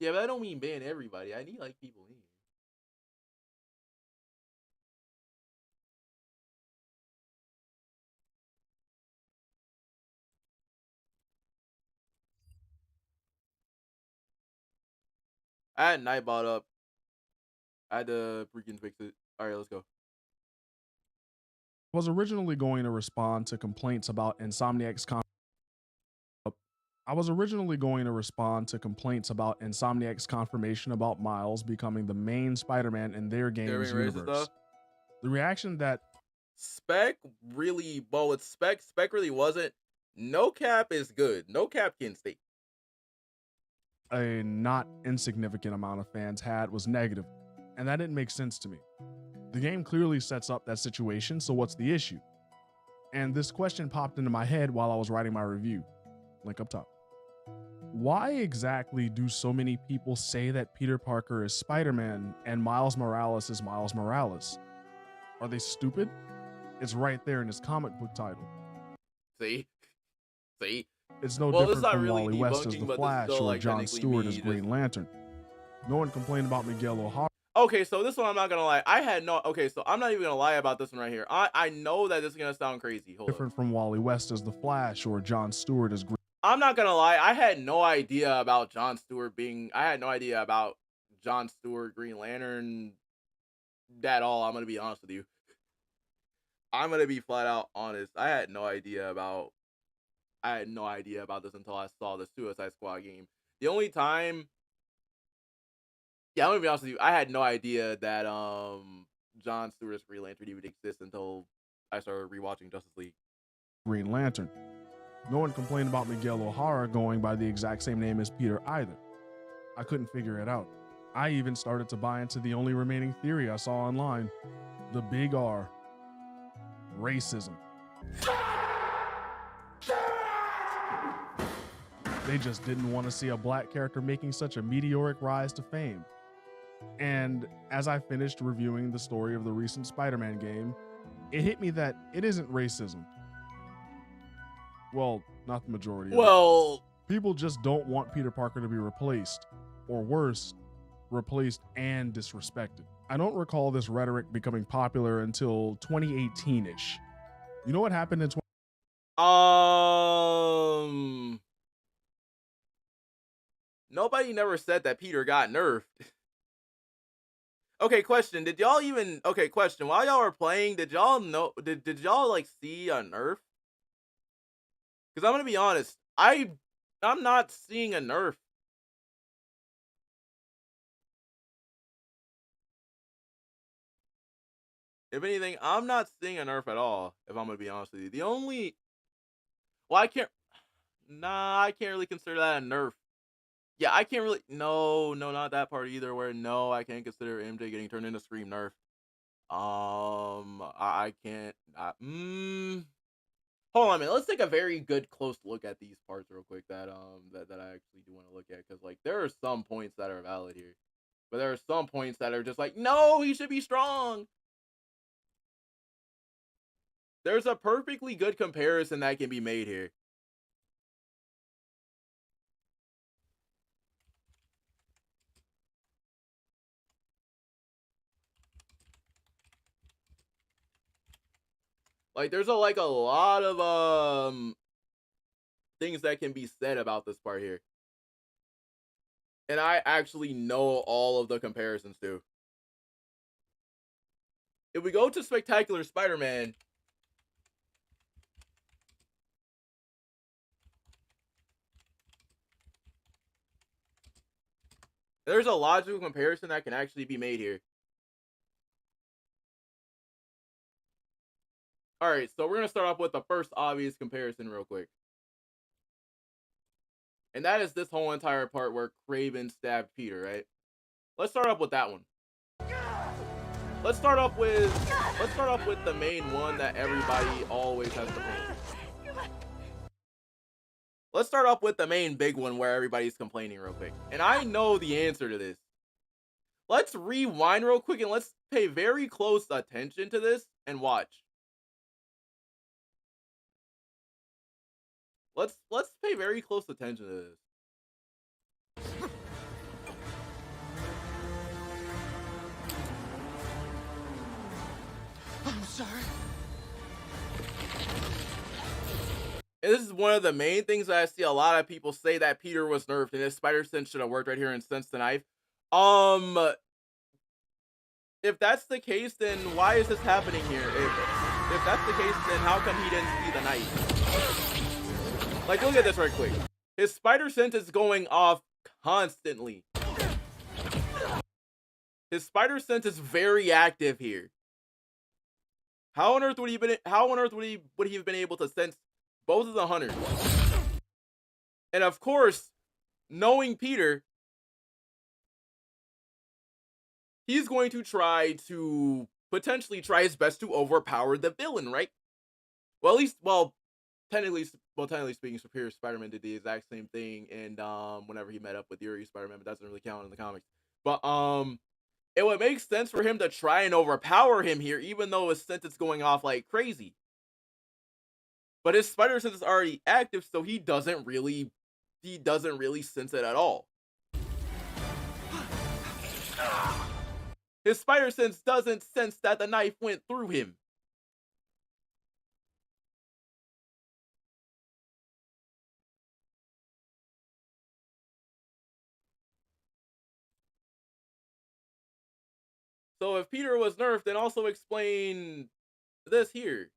Yeah, but I don't mean ban everybody. I need, like, people in here. I had Nightbot up. I had to freaking fix it. Alright, let's go. Was originally going to respond to complaints about Insomniac's confirmation about Miles becoming the main Spider-Man in their game's universe. The reaction that Spec really, well, with Spec really wasn't No cap is good. No cap can stay. A not insignificant amount of fans had was negative, and that didn't make sense to me. The game clearly sets up that situation, so what's the issue? And this question popped into my head while I was writing my review. Link up top. Why exactly do so many people say that Peter Parker is Spider-Man and Miles Morales is Miles Morales? Are they stupid? It's right there in his comic book title. See? It's no Well, different it's not from really Wally West as debunking, the but this is Flash still, or like, Jon technically Stewart me as just- Green Lantern. No one complained about Miguel O'Hara. Okay, so this one I'm not gonna lie. Okay, so I'm not even gonna lie about this one right here. I know that this is gonna sound crazy. Hold up. Different from Wally West as the Flash or Jon Stewart as Green. I'm not gonna lie. I had no idea about Jon Stewart Green Lantern at all. I'm gonna be honest with you. I'm gonna be flat out honest. I had no idea about this until I saw the Suicide Squad game. The only time, I'm gonna be honest with you. I had no idea that Jon Stewart's Green Lantern even exists until I started rewatching Justice League. Green Lantern. No one complained about Miguel O'Hara going by the exact same name as Peter either. I couldn't figure it out. I even started to buy into the only remaining theory I saw online, the big R. Racism. They just didn't want to see a black character making such a meteoric rise to fame. And as I finished reviewing the story of the recent Spider-Man game, it hit me that it isn't racism. Well, not the majority of it. Well, People just don't want Peter Parker to be replaced, or worse, replaced and disrespected. I don't recall this rhetoric becoming popular until 2018-ish. You know what happened in nobody never said that Peter got nerfed. Okay, question. Question. While y'all were playing, did y'all know, did y'all like see a nerf? Because I'm gonna be honest, I'm not seeing a nerf. If anything, I'm not seeing a nerf at all, if I'm gonna be honest with you. The only, well, I can't really consider that a nerf. Yeah, I can't really, no, not that part either, where no, I can't consider MJ getting turned into Scream nerf. I can't, hold on a minute, let's take a very good close look at these parts real quick that I actually do want to look at, because like there are some points that are valid here, but there are some points that are just like, no, he should be strong. There's a perfectly good comparison that can be made here. Like there's a lot of things that can be said about this part here. And I actually know all of the comparisons too. If we go to Spectacular Spider-Man, there's a logical comparison that can actually be made here. Alright, so we're going to start off with the first obvious comparison real quick. And that is this whole entire part where Kraven stabbed Peter, right? Let's start off with that one. Let's start off with the main one that everybody always has to paint. Let's start off with the main big one where everybody's complaining real quick. And I know the answer to this. Let's rewind real quick and let's pay very close attention to this and watch. Let's pay very close attention to this. I'm sorry. And this is one of the main things that I see a lot of people say, that Peter was nerfed and his spider sense should have worked right here and sense the knife. If that's the case, then why is this happening here? If that's the case, then how come he didn't see the knife? Like, look at this right quick. His spider sense is going off constantly. His spider sense is very active here. How on earth would he have been able to sense both of the hunters. And of course, knowing Peter, he's going to try to potentially try his best to overpower the villain, right? Well, at least, technically speaking, Superior Spider-Man did the exact same thing, and whenever he met up with Yuri Spider-Man, but that doesn't really count in the comics. But it would make sense for him to try and overpower him here, even though his sense is going off like crazy. But his spider sense is already active, so he doesn't really sense it at all. His spider sense doesn't sense that the knife went through him. So if Peter was nerfed, then also explain this here.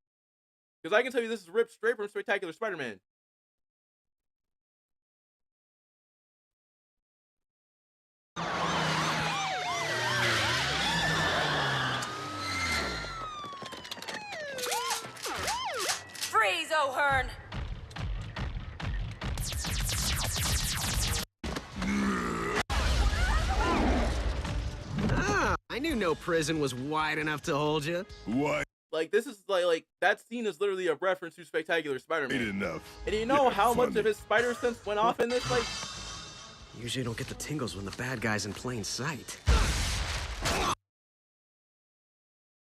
Because I can tell you this is ripped straight from Spectacular Spider-Man. Freeze, O'Hearn! I knew no prison was wide enough to hold you. What? Like, this is like that scene is literally a reference to Spectacular Spider-Man. Ain't enough. And you know Yeah, how much funny. of his spider sense went off in this? Like, Usually don't get the tingles when the bad guy's in plain sight.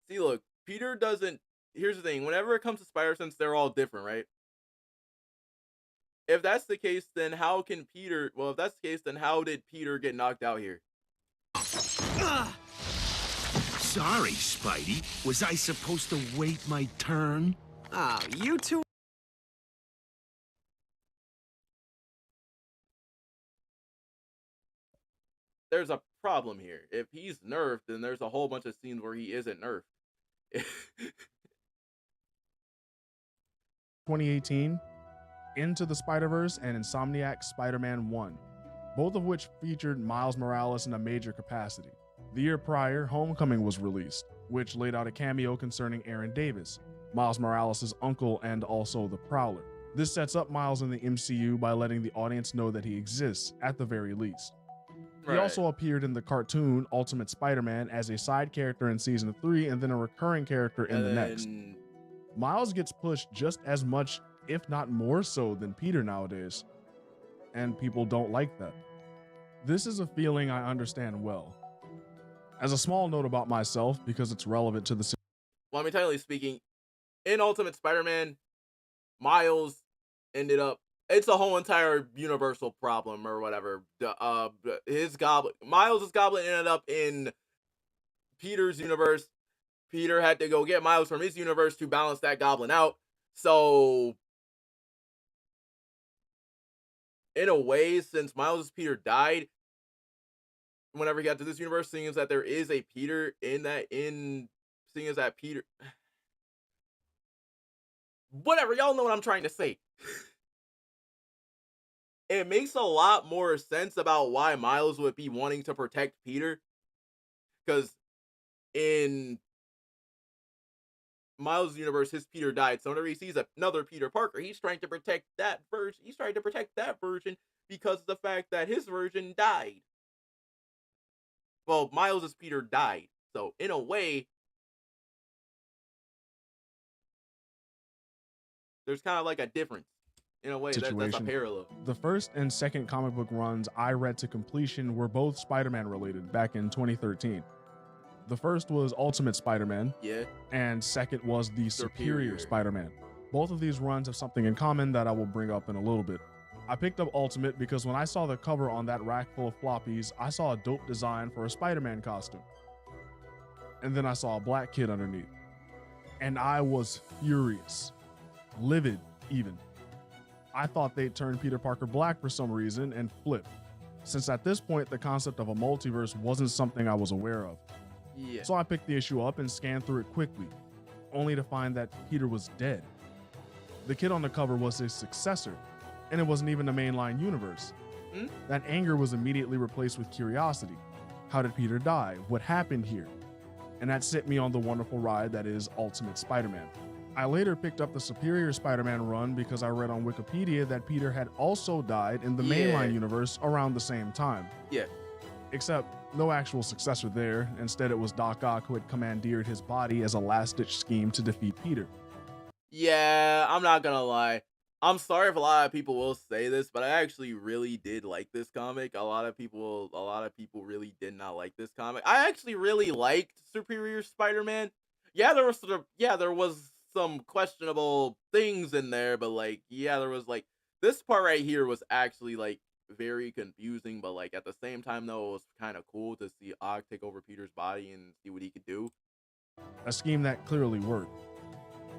see, look, Peter doesn't. Here's the thing: whenever it comes to spider sense, they're all different, right? If that's the case, then how can Peter? Well, if that's the case, then how did Peter get knocked out here? Sorry, Spidey. Was I supposed to wait my turn? Oh, you two. There's a problem here. If he's nerfed, then there's a whole bunch of scenes where he isn't nerfed. 2018, Into the Spider-Verse and Insomniac Spider-Man 1, both of which featured Miles Morales in a major capacity. The year prior, Homecoming was released, which laid out a cameo concerning Aaron Davis, Miles Morales' uncle and also the Prowler. This sets up Miles in the MCU by letting the audience know that he exists, at the very least. He also appeared in the cartoon Ultimate Spider-Man as a side character in Season 3 and then a recurring character in the next. Miles gets pushed just as much, if not more so, than Peter nowadays, and people don't like that. This is a feeling I understand well. As a small note about myself, because it's relevant to the series. Well, I mean, technically speaking, in Ultimate Spider-Man, Miles ended up. It's a whole entire universal problem or whatever. Miles' goblet ended up in Peter's universe. Peter had to go get Miles from his universe to balance that goblin out. So, in a way, since Miles' Peter died, whenever he got to this universe, seeing as that there is a Peter seeing as that Peter, whatever, y'all know what I'm trying to say. It makes a lot more sense about why Miles would be wanting to protect Peter, because in Miles' universe, his Peter died. So whenever he sees another Peter Parker, he's trying to protect that version. He's trying to protect that version because of the fact that his version died. Well, Miles' Peter died. So in a way, there's kind of like a difference. In a way, that's a parallel. The first and second comic book runs I read to completion were both Spider-Man related back in 2013. The first was Ultimate Spider-Man, and second was the Superior Spider-Man. Both of these runs have something in common that I will bring up in a little bit. I picked up Ultimate because when I saw the cover on that rack full of floppies, I saw a dope design for a Spider-Man costume. And then I saw a black kid underneath. And I was furious. Livid, even. I thought they'd turn Peter Parker black for some reason and flip, since at this point the concept of a multiverse wasn't something I was aware of. So I picked the issue up and scanned through it quickly, only to find that Peter was dead. The kid on the cover was his successor, and it wasn't even a mainline universe. That anger was immediately replaced with curiosity. How did Peter die? What happened here? And that sent me on the wonderful ride that is Ultimate Spider-Man. I later picked up the Superior Spider-Man run because I read on Wikipedia that Peter had also died in the mainline universe around the same time. Yeah. Except no actual successor there. Instead, it was Doc Ock who had commandeered his body as a last-ditch scheme to defeat Peter. Yeah, I'm not gonna lie. I'm sorry if a lot of people will say this, but I actually really did like this comic. A lot of people really did not like this comic. I actually really liked Superior Spider-Man. Yeah, there was some questionable things in there, but like, yeah, there was like this part right here was actually like very confusing, but like at the same time though, it was kind of cool to see Ock take over Peter's body and see what he could do. A scheme that clearly worked.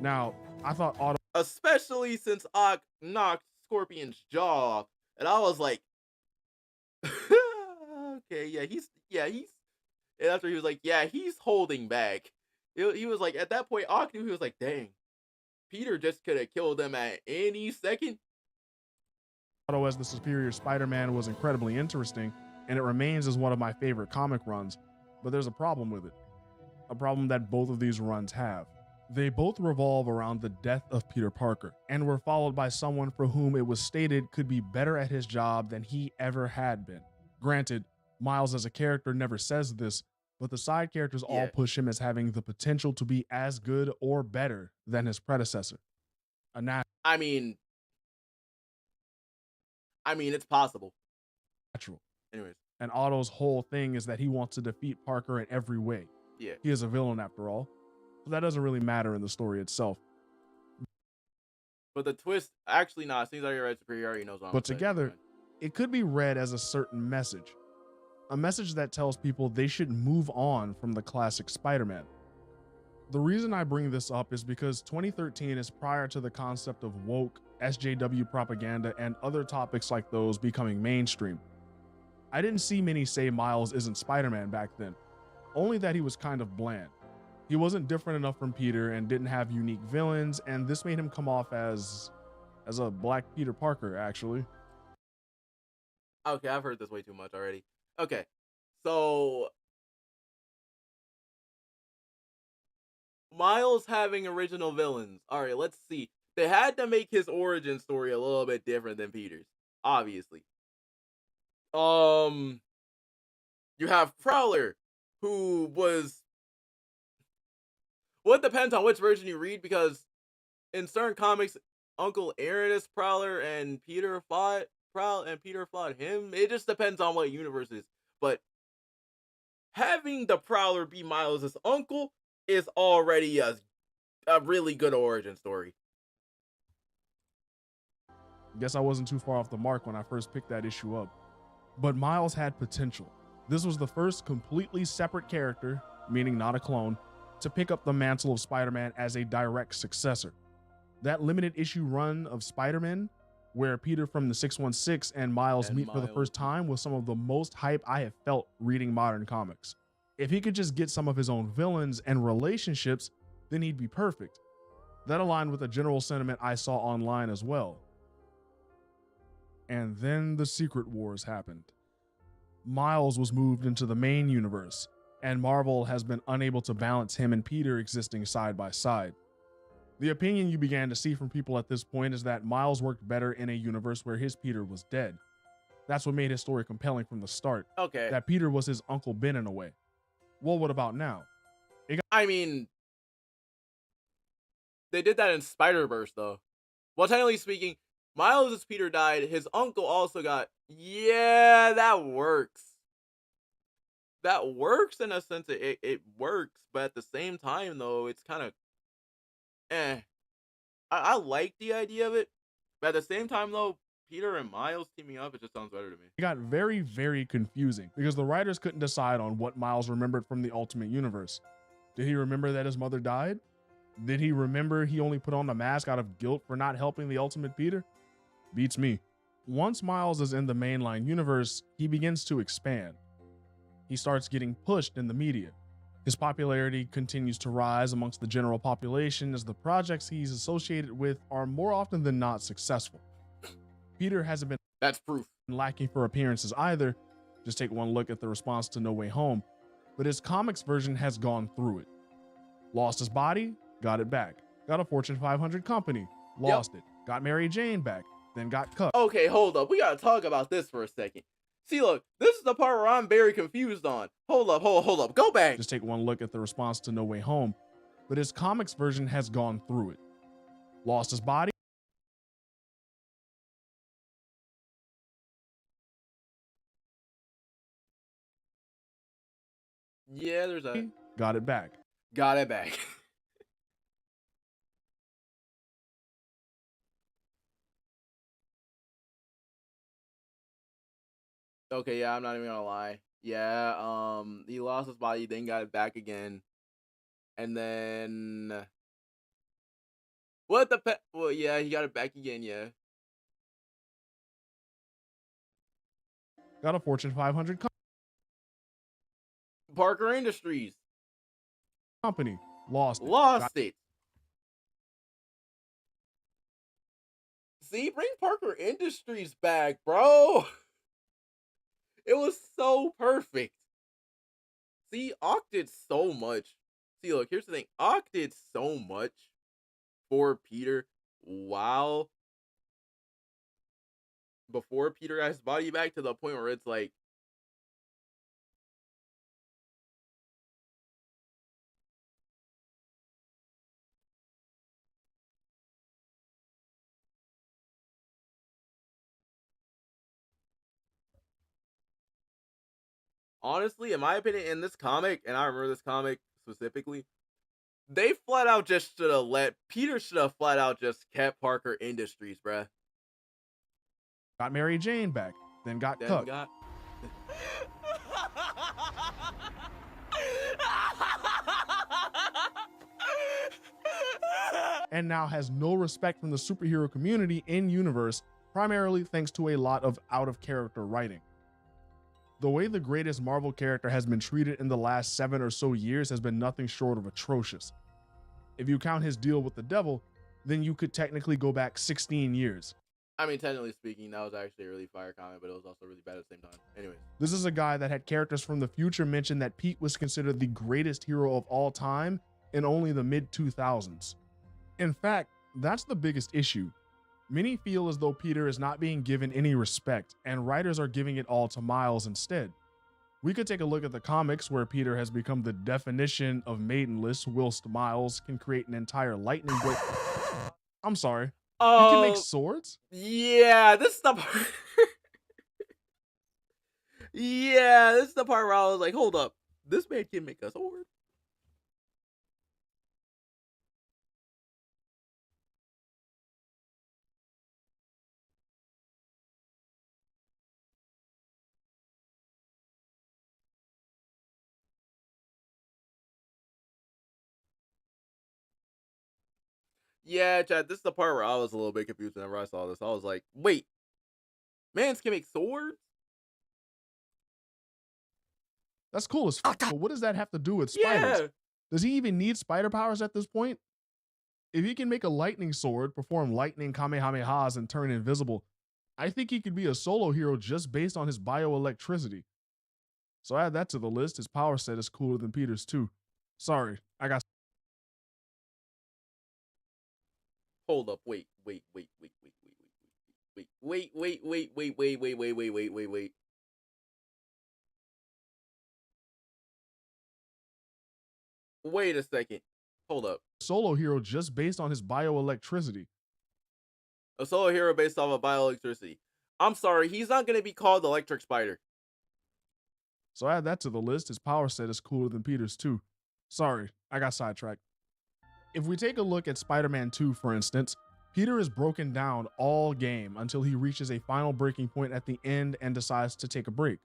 Now, I thought Otto, especially since Ock knocked Scorpion's jaw off, and I was like, okay, he's, and after he was like, yeah, he's holding back. He was like, at that point, Ock knew, he was like, dang, Peter just could have killed him at any second. Otto as the Superior Spider-Man was incredibly interesting, and it remains as one of my favorite comic runs, but there's a problem with it. A problem that both of these runs have. They both revolve around the death of Peter Parker, and were followed by someone for whom it was stated could be better at his job than he ever had been. Granted, Miles as a character never says this, but the side characters all push him as having the potential to be as good or better than his predecessor. I mean, it's possible. Natural. Anyways. And Otto's whole thing is that he wants to defeat Parker in every way. Yeah. He is a villain after all. So that doesn't really matter in the story itself. But the twist, actually not. As soon as I read Superiority, knows what I'm But together, it could be read as a certain message. A message that tells people they should move on from the classic Spider-Man. The reason I bring this up is because 2013 is prior to the concept of woke, SJW propaganda, and other topics like those becoming mainstream. I didn't see many say Miles isn't Spider-Man back then, only that he was kind of bland. He wasn't different enough from Peter and didn't have unique villains, and this made him come off as a black Peter Parker, actually. Okay, I've heard this way too much already. Okay, so Miles having original villains. All right, let's see. They had to make his origin story a little bit different than Peter's, obviously. You have Prowler, who was... Well, it depends on which version you read, because in certain comics, Uncle Aaron is Prowler and Peter fought him. It just depends on what universe it is. But having the Prowler be Miles' uncle is already a really good origin story. Guess I wasn't too far off the mark when I first picked that issue up. But Miles had potential. This was the first completely separate character, meaning not a clone, to pick up the mantle of Spider-Man as a direct successor. That limited issue run of Spider-Man, where Peter from the 616 and Miles meet for the first time, was some of the most hype I have felt reading modern comics. If he could just get some of his own villains and relationships, then he'd be perfect. That aligned with the general sentiment I saw online as well. And then the Secret Wars happened. Miles was moved into the main universe, and Marvel has been unable to balance him and Peter existing side by side. The opinion you began to see from people at this point is that Miles worked better in a universe where his Peter was dead. That's what made his story compelling from the start. Okay. That Peter was his Uncle Ben in a way. Well, what about now? I mean, they did that in Spider-Verse, though. Well, technically speaking, Miles' Peter died. His uncle also got... Yeah, that works. That works in a sense. It works, but at the same time, though, it's kind of... I like the idea of it, but at the same time, though, Peter and Miles teaming up, it just sounds better to me. It got very, very confusing because the writers couldn't decide on what Miles remembered from the Ultimate Universe. Did he remember that his mother died? Did he remember he only put on the mask out of guilt for not helping the Ultimate Peter? Beats me. Once Miles is in the mainline universe, he begins to expand. He starts getting pushed in the media. His popularity continues to rise amongst the general population as the projects he's associated with are more often than not successful. Peter hasn't been That's proof. Lacking for appearances either. Just take one look at the response to No Way Home. But his comics version has gone through it. Lost his body, got it back. got a Fortune 500 company, lost it, got Mary Jane back, then got cut. Okay, hold up. We gotta talk about this for a second. See, look, this is the part where I'm very confused on. Hold up. Go back. Just take one look at the response to No Way Home, but his comics version has gone through it. Lost his body, Yeah, there's a got it back. got it back. Okay, yeah, I'm not even gonna lie. Yeah, he lost his body, then got it back again, and then what the pe? Well, yeah, he got it back again. Yeah. Got a Fortune 500 Parker Industries company, lost it. lost it. See, bring Parker Industries back, bro. It was so perfect. See, Ock did so much. See, look, here's the thing. Ock did so much for Peter while before Peter got his body back, to the point where it's like, honestly, in my opinion, in this comic, and I remember this comic specifically, they flat out just should have let Peter should have flat out just kept Parker Industries, bruh. Got Mary Jane back, then got cut. And now has no respect from the superhero community in universe, primarily thanks to a lot of out-of-character writing. The way the greatest Marvel character has been treated in the last 7 or so years has been nothing short of atrocious. If you count his deal with the devil, then you could technically go back 16 years. I mean, technically speaking, that was actually a really fire comment, but it was also really bad at the same time. Anyways. This is a guy that had characters from the future mention that Pete was considered the greatest hero of all time in only the mid-2000s. In fact, that's the biggest issue. Many feel as though Peter is not being given any respect, and writers are giving it all to Miles instead. We could take a look at the comics where Peter has become the definition of maidenless, whilst Miles can create an entire lightning bolt. I'm sorry. You can make swords? Yeah, this is the part. Yeah, this is the part where I was like, hold up. This man can make a sword. Yeah, Chad, this is the part where I was a little bit confused whenever I saw this. I was like, wait, mans can make swords? That's cool as fuck, but what does that have to do with spiders? Yeah. Does he even need spider powers at this point? If he can make a lightning sword, perform lightning kamehamehas, and turn invisible, I think he could be a solo hero just based on his bioelectricity. So add that to the list. His power set is cooler than Peter's too. Sorry, I got... Hold up, wait. Wait a second. Hold up. Solo hero just based on his bioelectricity. A solo hero based off of bioelectricity. I'm sorry, he's not going to be called Electric Spider. So add that to the list. His power set is cooler than Peter's too. Sorry, I got sidetracked. If we take a look at Spider-Man 2, for instance, Peter is broken down all game until he reaches a final breaking point at the end and decides to take a break.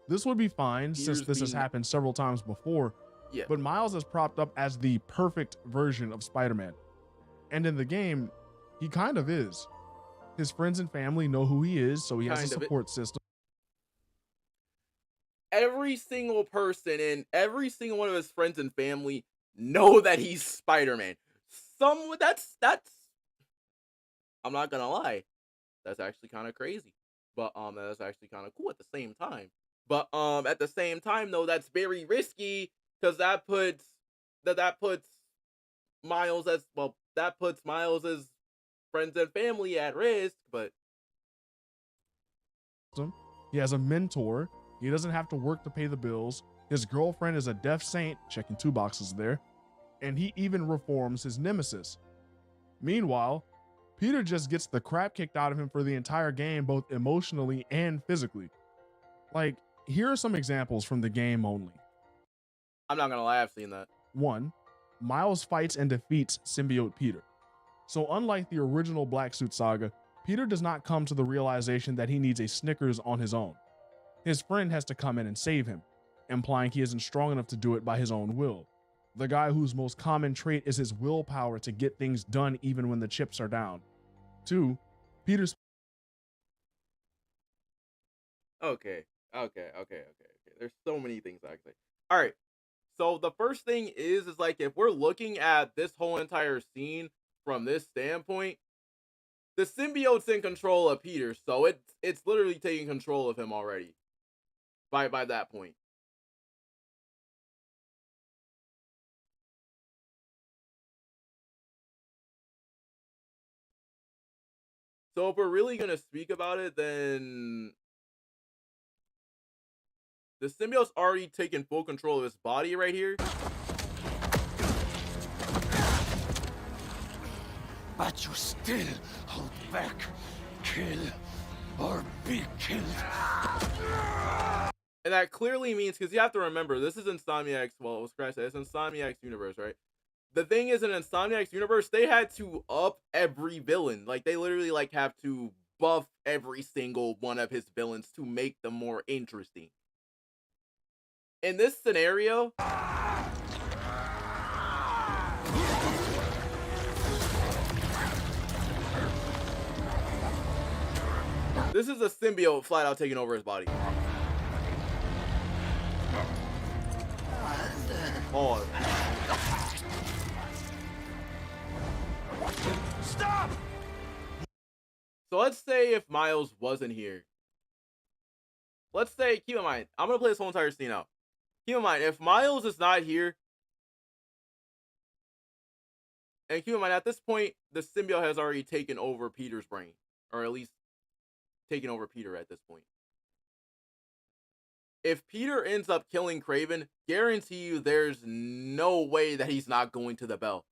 This would be fine since this has happened several times before, but Miles is propped up as the perfect version of Spider-Man. And in the game, he kind of is. His friends and family know who he is, so he has a support system. Every single person and every single one of his friends and family know that he's Spider-Man. That's I'm not gonna lie, that's actually kind of crazy, but that's actually kind of cool at the same time. But at the same time though, that's very risky because that puts Miles as well. That puts Miles' friends and family at risk, but he has a mentor. He doesn't have to work to pay the bills. His girlfriend is a deaf saint, checking 2 boxes there, and he even reforms his nemesis. Meanwhile, Peter just gets the crap kicked out of him for the entire game, both emotionally and physically. Like, here are some examples from the game only. I'm not gonna lie, I've seen that. 1. Miles fights and defeats symbiote Peter. So unlike the original Black Suit Saga, Peter does not come to the realization that he needs a Snickers on his own. His friend has to come in and save him, implying he isn't strong enough to do it by his own will. The guy whose most common trait is his willpower to get things done even when the chips are down. 2. Peter's Okay. There's so many things I can say. All right. So the first thing is like, if we're looking at this whole entire scene from this standpoint, the symbiote's in control of Peter, so it's literally taking control of him already. By that point. So if we're really gonna speak about it, then the symbiote's already taken full control of his body right here. But you still hold back. Kill or be killed. And that clearly means, because you have to remember, this is Insomniac's, well, what Scratch said, it's Insomniac's universe, right? The thing is, in Insomniac's universe, they had to up every villain. Like, they literally, like, have to buff every single one of his villains to make them more interesting. In this scenario, this is a symbiote flat out taking over his body. Pause. Stop! So let's say if Miles wasn't here. Let's say, keep in mind, I'm going to play this whole entire scene out. Keep in mind, if Miles is not here, and keep in mind, at this point, the symbiote has already taken over Peter's brain. Or at least taken over Peter at this point. If Peter ends up killing Kraven, guarantee you there's no way that he's not going to the bell.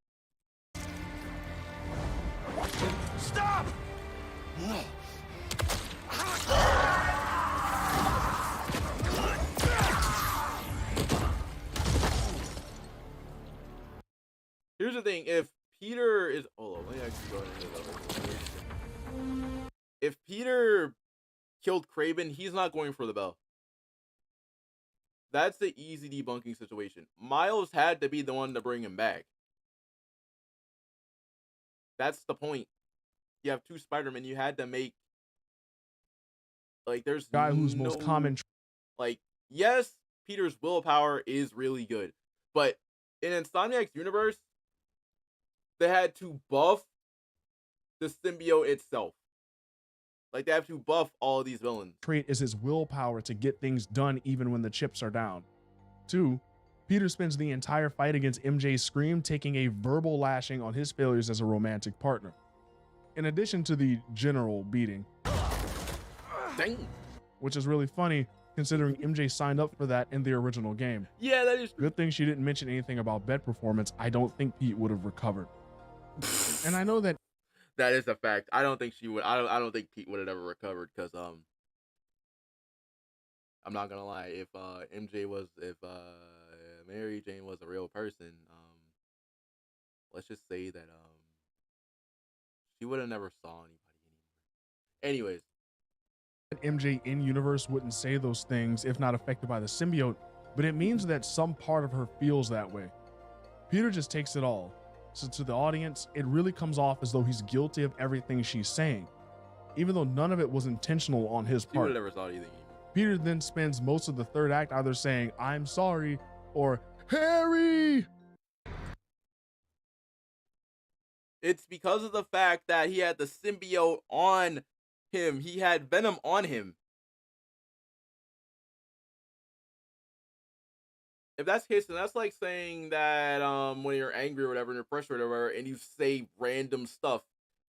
Stop! Here's the thing, if Peter is... Hold on, let me actually go into this. If Peter killed Kraven, he's not going for the bell. That's the easy debunking situation. Miles had to be the one to bring him back. That's the point. You have 2 Spider-Men, you had to make... Like, there's guy who's most common... Like, yes, Peter's willpower is really good. But in Insomniac's universe, they had to buff the symbiote itself. Like, they have to buff all of these villains. Trait is his willpower to get things done even when the chips are down. 2. Peter spends the entire fight against MJ's scream taking a verbal lashing on his failures as a romantic partner. In addition to the general beating. Dang. Which is really funny considering MJ signed up for that in the original game. Yeah, that is true. Good thing she didn't mention anything about bed performance. I don't think Pete would have recovered. And I know that that is a fact. I don't think she would. I don't think Pete would have ever recovered because I'm not gonna lie. If Mary Jane was a real person, let's just say that she would have never saw anybody anymore. Anyways, MJ in universe wouldn't say those things if not affected by the symbiote, but it means that some part of her feels that way. Peter just takes it all. So to the audience, it really comes off as though he's guilty of everything she's saying, even though none of it was intentional on his part. She would have never saw anything. Peter then spends most of the 3rd act either saying, "I'm sorry," or "Harry!" It's because of the fact that he had the symbiote on him. He had Venom on him. if that's the case, then that's like saying that when you're angry or whatever, and you're frustrated or whatever, and you say random stuff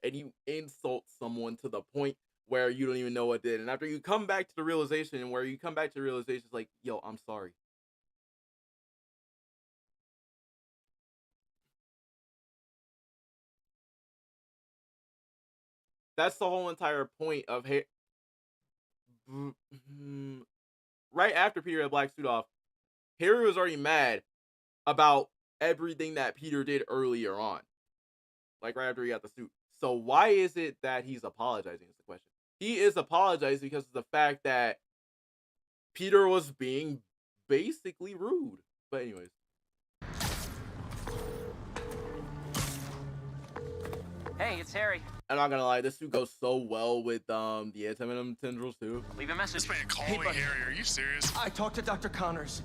and you insult someone to the point where you don't even know what did, and after you come back to the realization, it's like, yo, I'm sorry. That's the whole entire point of right after Peter had black suit off, Harry was already mad about everything that Peter did earlier on. Like right after he got the suit. So why is it that he's apologizing is the question. He is apologizing because of the fact that Peter was being basically rude. But anyways. Hey, it's Harry. I'm not gonna lie, this suit goes so well with the anti-venom tendrils too. Leave a message. This man calling Harry, are you serious? I talked to Dr. Connors.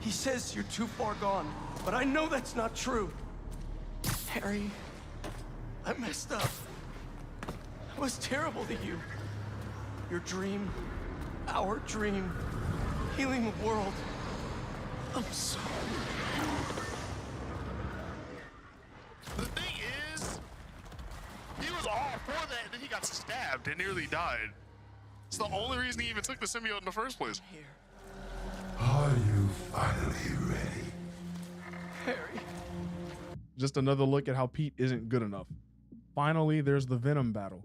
He says you're too far gone, but I know that's not true. Harry, I messed up. I was terrible to you. Your dream, our dream, healing the world. I'm sorry. The thing is, he was all for that, and then he got stabbed and nearly died. It's the only reason he even took the symbiote in the first place. Here. Are you finally ready? Harry. Just another look at how Pete isn't good enough. Finally, there's the Venom battle.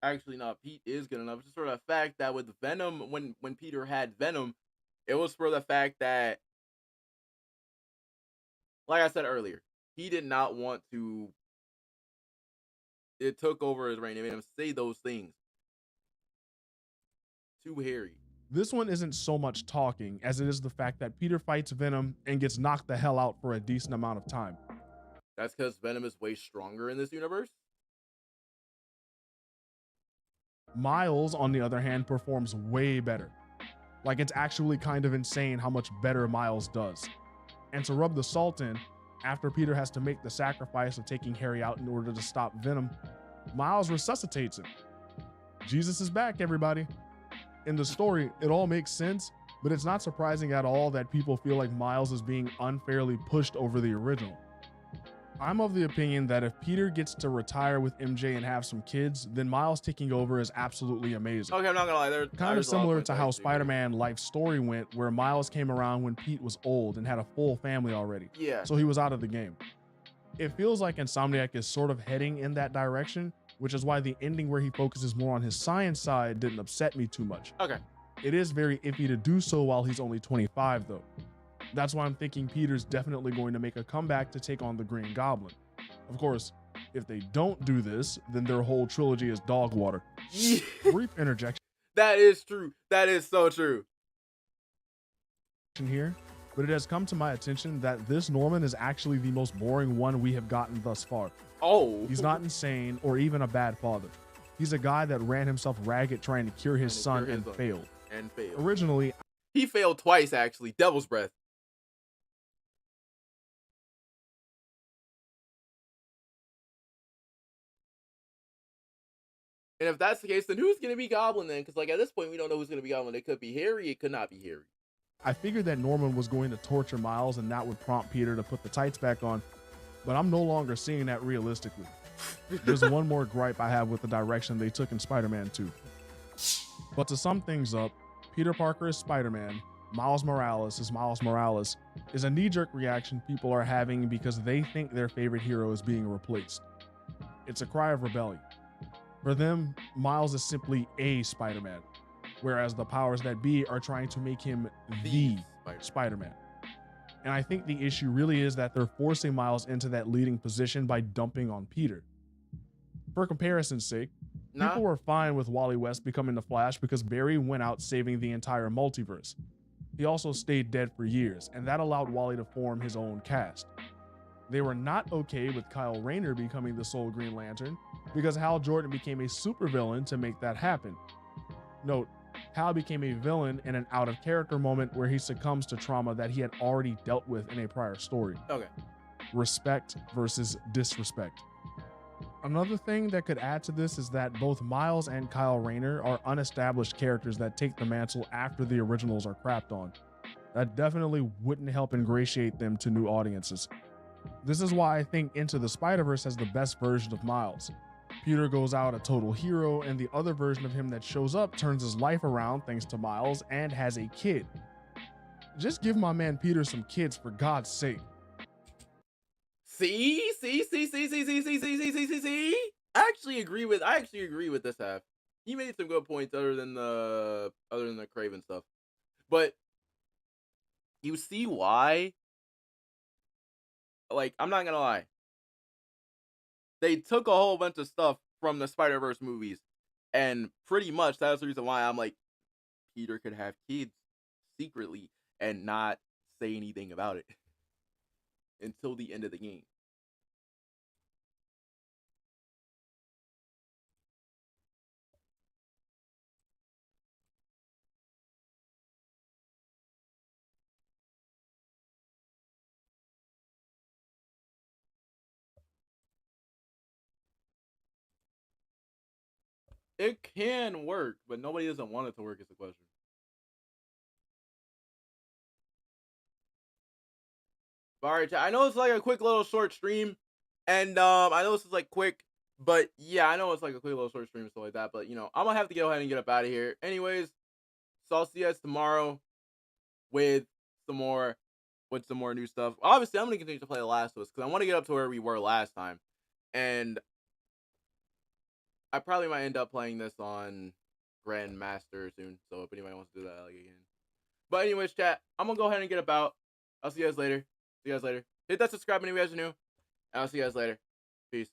Actually, no, Pete is good enough. It's just for the fact that with Venom, when Peter had Venom, it was for the fact that, like I said earlier, he did not want to. It took over his reign. It made him say those things to Harry. This one isn't so much talking as it is the fact that Peter fights Venom and gets knocked the hell out for a decent amount of time. That's because Venom is way stronger in this universe. Miles, on the other hand, performs way better. Like, it's actually kind of insane how much better Miles does. And to rub the salt in, after Peter has to make the sacrifice of taking Harry out in order to stop Venom, Miles resuscitates him. Jesus is back, everybody. In the story, it all makes sense, but it's not surprising at all that people feel like Miles is being unfairly pushed over the original. I'm of the opinion that if Peter gets to retire with MJ and have some kids, then Miles taking over is absolutely amazing. Okay, I'm not gonna lie. Kind of similar to how Spider-Man Life Story went, where Miles came around when Pete was old and had a full family already. Yeah. So he was out of the game. It feels like Insomniac is sort of heading in that direction, which is why the ending where he focuses more on his science side didn't upset me too much. Okay. It is very iffy to do so while he's only 25 though. That's why I'm thinking Peter's definitely going to make a comeback to take on the Green Goblin. Of course, if they don't do this, then their whole trilogy is dog water. Brief interjection. That is true. That is so true. Here, but it has come to my attention that this Norman is actually the most boring one we have gotten thus far. Oh. He's not insane or even a bad father. He's a guy that ran himself ragged trying to cure his son and failed. Originally, he failed twice actually. Devil's breath. And if that's the case, then who's going to be Goblin then? Because, like, at this point, we don't know who's going to be Goblin. It could be Harry. It could not be Harry. I figured that Norman was going to torture Miles and that would prompt Peter to put the tights back on, but I'm no longer seeing that realistically. There's one more gripe I have with the direction they took in Spider-Man 2. But to sum things up, Peter Parker is Spider-Man, Miles Morales is Miles Morales, is a knee-jerk reaction people are having because they think their favorite hero is being replaced. It's a cry of rebellion. For them, Miles is simply a Spider-Man, whereas the powers that be are trying to make him the Spider-Man. And I think the issue really is that they're forcing Miles into that leading position by dumping on Peter. For comparison's sake, people were fine with Wally West becoming the Flash because Barry went out saving the entire multiverse. He also stayed dead for years, and that allowed Wally to form his own cast. They were not okay with Kyle Rayner becoming the sole Green Lantern because Hal Jordan became a supervillain to make that happen. Note, Hal became a villain in an out-of-character moment where he succumbs to trauma that he had already dealt with in a prior story. Okay. Respect versus disrespect. Another thing that could add to this is that both Miles and Kyle Rayner are unestablished characters that take the mantle after the originals are crapped on. that definitely wouldn't help ingratiate them to new audiences. This is why I think Into the Spider-Verse has the best version of Miles. Peter goes out a total hero, and the other version of him that shows up turns his life around thanks to Miles and has a kid. Just give my man Peter some kids, for God's sake. See? I actually agree with this half. He made some good points other than the Craven stuff. But you see why? Like, I'm not gonna lie. They took a whole bunch of stuff from the Spider-Verse movies, and pretty much that's the reason why I'm like, Peter could have kids secretly and not say anything about it until the end of the game. It can work, but nobody doesn't want it to work is the question. All right, chat. I know it's like a quick little short stream, and I know this is like quick, but yeah, I know it's like a quick little short stream and stuff like that. But you know, I'm gonna have to go ahead and get up out of here. Anyways, so I'll see you guys tomorrow with some more new stuff. Obviously, I'm gonna continue to play The Last of Us because I want to get up to where we were last time, and I probably might end up playing this on Grandmaster soon. So if anybody wants to do that, like again. But anyways, chat, I'm gonna go ahead and get about. I'll see you guys later. See you guys later. Hit that subscribe button if you guys are new. And I'll see you guys later. Peace.